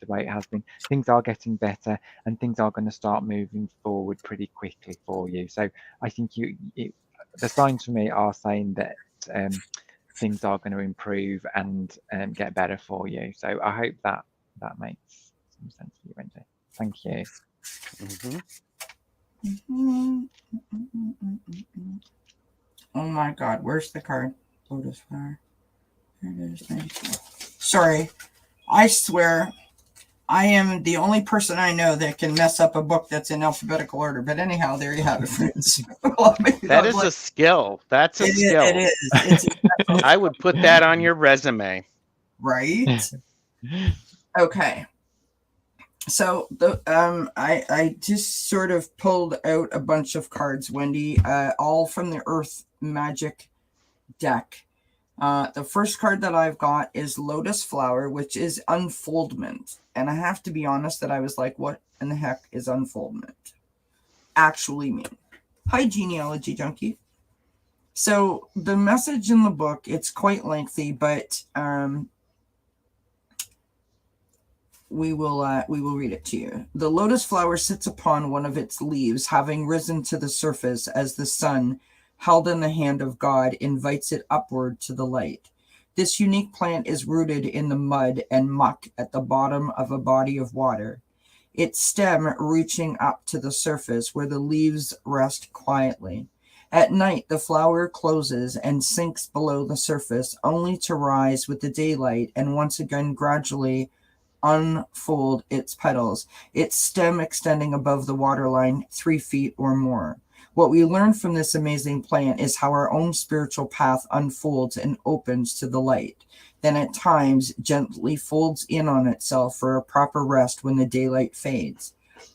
way it has been. Things are getting better, and things are going to start moving forward pretty quickly for you. So I think the signs for me are saying that things are going to improve and get better for you. So I hope that makes some sense for you, Wendy. Thank you. Oh my God, where's the card? Lotus flower. There it is. Thank you. Sorry, I swear I am the only person I know that can mess up a book that's in alphabetical order. But anyhow, there you have it, friends. That is a skill. That's a skill. It is. It's I would put that on your resume. Right? Okay. So I just sort of pulled out a bunch of cards, Wendy, all from the Earth Magic deck. The first card that I've got is Lotus Flower, which is unfoldment. And I have to be honest that I was like, what in the heck is unfoldment actually mean? Hi, Genealogy Junkie. So the message in the book, it's quite lengthy, but we will read it to you. The lotus flower sits upon one of its leaves, having risen to the surface as the sun, held in the hand of God, invites it upward to the light. This unique plant is rooted in the mud and muck at the bottom of a body of water, its stem reaching up to the surface where the leaves rest quietly. At night, the flower closes and sinks below the surface, only to rise with the daylight and once again gradually unfold its petals, its stem extending above the waterline 3 feet or more. What we learn from this amazing plant is how our own spiritual path unfolds and opens to the light, then at times gently folds in on itself for a proper rest when the daylight fades.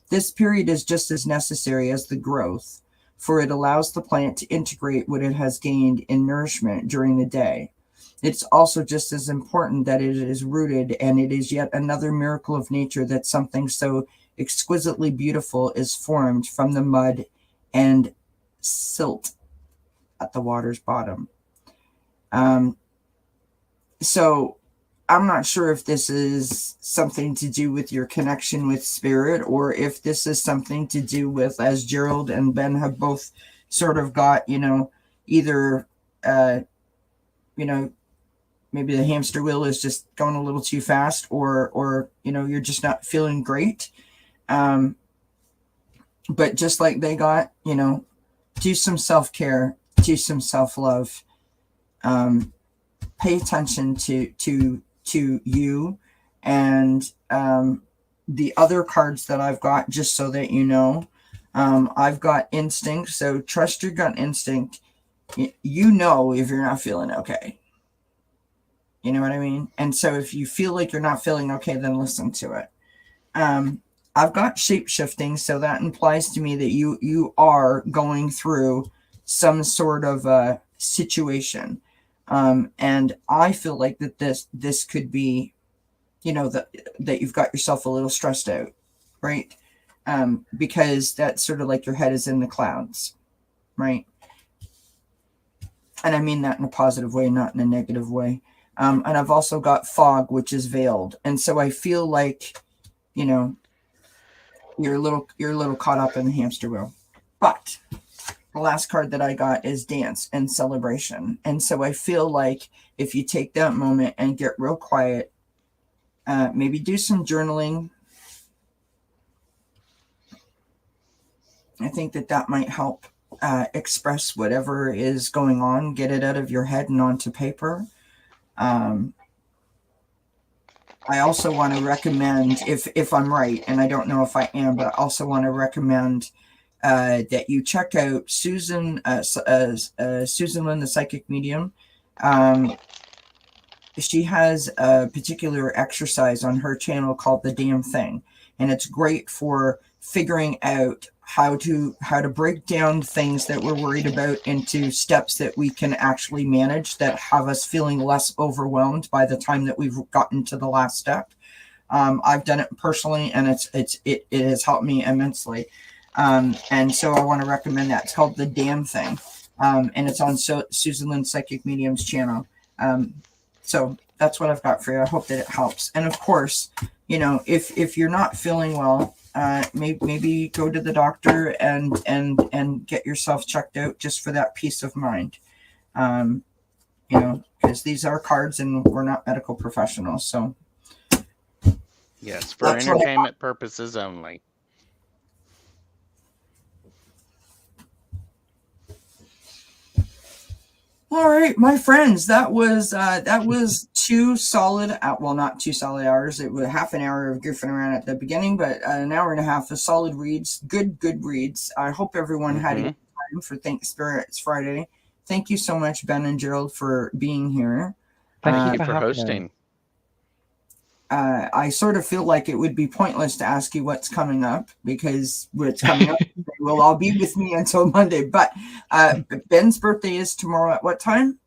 This period is just as necessary as the growth, for it allows the plant to integrate what it has gained in nourishment during the day. It's also just as important that it is rooted, and it is yet another miracle of nature that something so exquisitely beautiful is formed from the mud and silt at the water's bottom. So I'm not sure if this is something to do with your connection with spirit, or if this is something to do with, as Gerald and Ben have both sort of got, either, maybe the hamster wheel is just going a little too fast, or you're just not feeling great. But just like they got, do some self-care, do some self-love, pay attention to you. And the other cards that I've got, just so that you know, I've got instinct. So trust your gut instinct. You know if you're not feeling okay. You know what I mean? And so if you feel like you're not feeling okay, then listen to it. I've got shape-shifting, so that implies to me that you are going through some sort of a situation. And I feel like that this could be, that you've got yourself a little stressed out, right? Because that's sort of like your head is in the clouds, right? And I mean that in a positive way, not in a negative way. And I've also got fog, which is veiled. And so I feel like, you're a little caught up in the hamster wheel. But the last card that I got is dance and celebration. And so I feel like if you take that moment and get real quiet, maybe do some journaling. I think that might help express whatever is going on, get it out of your head and onto paper. I also want to recommend, if I'm right, and I don't know if I am, but I also want to recommend that you check out Susan Lynn, the psychic medium. She has a particular exercise on her channel called the damn thing, and it's great for figuring out how to break down things that we're worried about into steps that we can actually manage, that have us feeling less overwhelmed by the time that we've gotten to the last step. I've done it personally, and it has helped me immensely. And so I want to recommend that. It's called The Damn Thing. And it's on Susan Lynn Psychic Medium's channel. So that's what I've got for you. I hope that it helps. And of course, you know, if you're not feeling well, maybe go to the doctor and get yourself checked out, just for that peace of mind. You know, because these are cards and we're not medical professionals. So yes, for entertainment purposes only. All right, my friends, that was 2 solid, well, not 2 solid hours. It was half an hour of goofing around at the beginning, but an hour and a half of solid reads, good reads. I hope everyone had a good time for Thank Spirits Friday. Thank you so much, Ben and Gerald, for being here. Thank you for hosting. I sort of feel like it would be pointless to ask you what's coming up, because what's coming up will all be with me until Monday. But Ben's birthday is tomorrow at what time?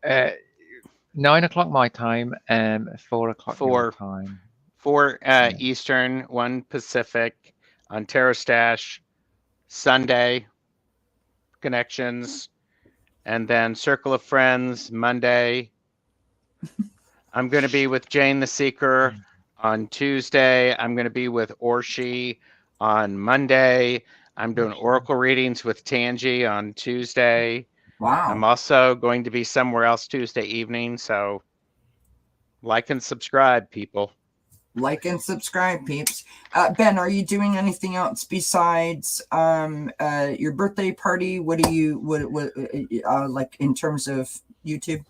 9 o'clock my time, 4 o'clock your time. 4 Eastern, 1 Pacific, on TarotStache, Sunday connections, and then Circle of Friends Monday. I'm going to be with Jane the Seeker on Tuesday. I'm going to be with Orshi on Monday. I'm doing oracle readings with Tangi on Tuesday. Wow. I'm also going to be somewhere else Tuesday evening. So like and subscribe, people. Like and subscribe, peeps. Ben, are you doing anything else besides your birthday party? What do you like in terms of YouTube?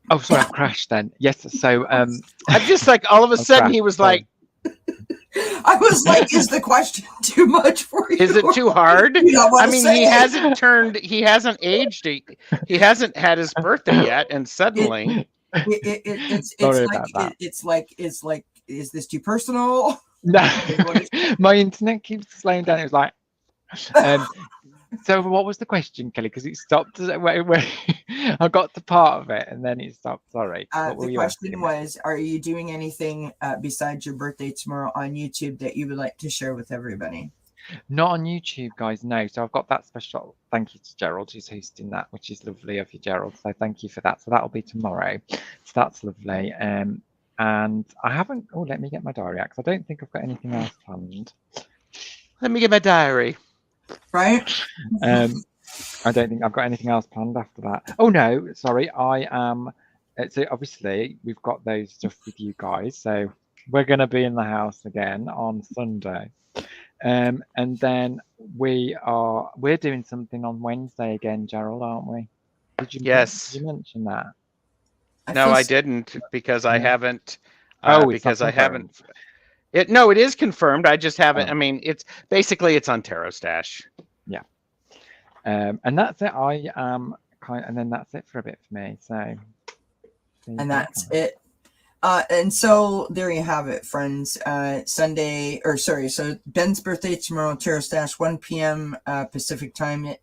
Oh, sorry, I've crashed then. Yes, so I'm just like, all of a sudden he was like, I was like, is the question too much for you? Is it too hard? I mean, he hasn't aged. He hasn't had his birthday yet, and suddenly it's like, is this too personal? No, my internet keeps slowing down. It was like, so what was the question, Kelly? Because it stopped where I got to part of it and then it stopped. Sorry. The question was, are you doing anything besides your birthday tomorrow on YouTube that you would like to share with everybody? Not on YouTube, guys, no. So I've got that special thank you to Gerald, who's hosting that, which is lovely of you, Gerald. So thank you for that. So that'll be tomorrow. So that's lovely. And I haven't, let me get my diary out, because I don't think I've got anything else planned. Let me get my diary. Right? I don't think I've got anything else planned after that. Oh no, sorry, I am. So obviously we've got those stuff with you guys, so we're going to be in the house again on Sunday, and then we're doing something on Wednesday again, Gerald, aren't we? Did you mention that? No, I didn't, because I haven't. Because I haven't. It is confirmed. I just haven't. I mean, it's on TarotStache. Yeah. And that's it. I am and then that's it for a bit for me. So. And that's it. And so there you have it, friends. So Ben's birthday tomorrow, TarotStache, 1 p.m. Pacific time.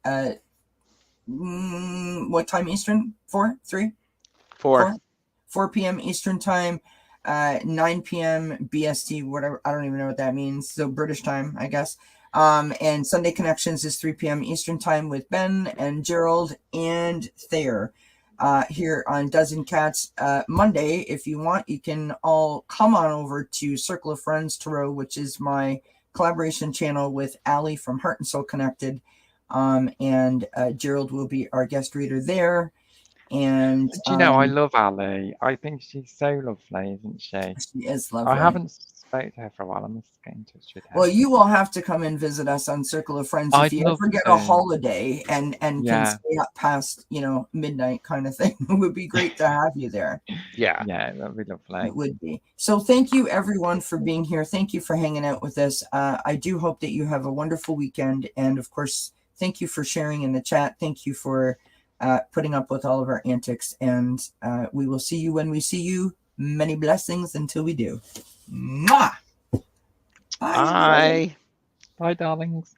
What time Eastern? 4 p.m. Eastern time. 9 p.m. BST, whatever, I don't even know what that means. So British time, I guess. And Sunday Connections is 3 p.m. Eastern time with Ben and Gerald and Thayer here on dzncats. Monday, if you want, you can all come on over to Circle of Friends Tarot, which is my collaboration channel with Allie from Heart and Soul Connected. And Gerald will be our guest reader there. And do you know, I love Ali. I think she's so lovely, isn't she? She is lovely. I haven't spoke to her for a while. I must get in touch with her. Well, you will have to come and visit us on Circle of Friends if I'd you love ever get to. a holiday and can Yeah. stay up past, midnight kind of thing. It would be great to have you there. Yeah. Yeah, that'd be lovely. It would be. So thank you everyone for being here. Thank you for hanging out with us. I do hope that you have a wonderful weekend. And of course, thank you for sharing in the chat. Thank you for putting up with all of our antics. And we will see you when we see you. Many blessings until we do. Mwah! Bye. Bye. Bye, darlings.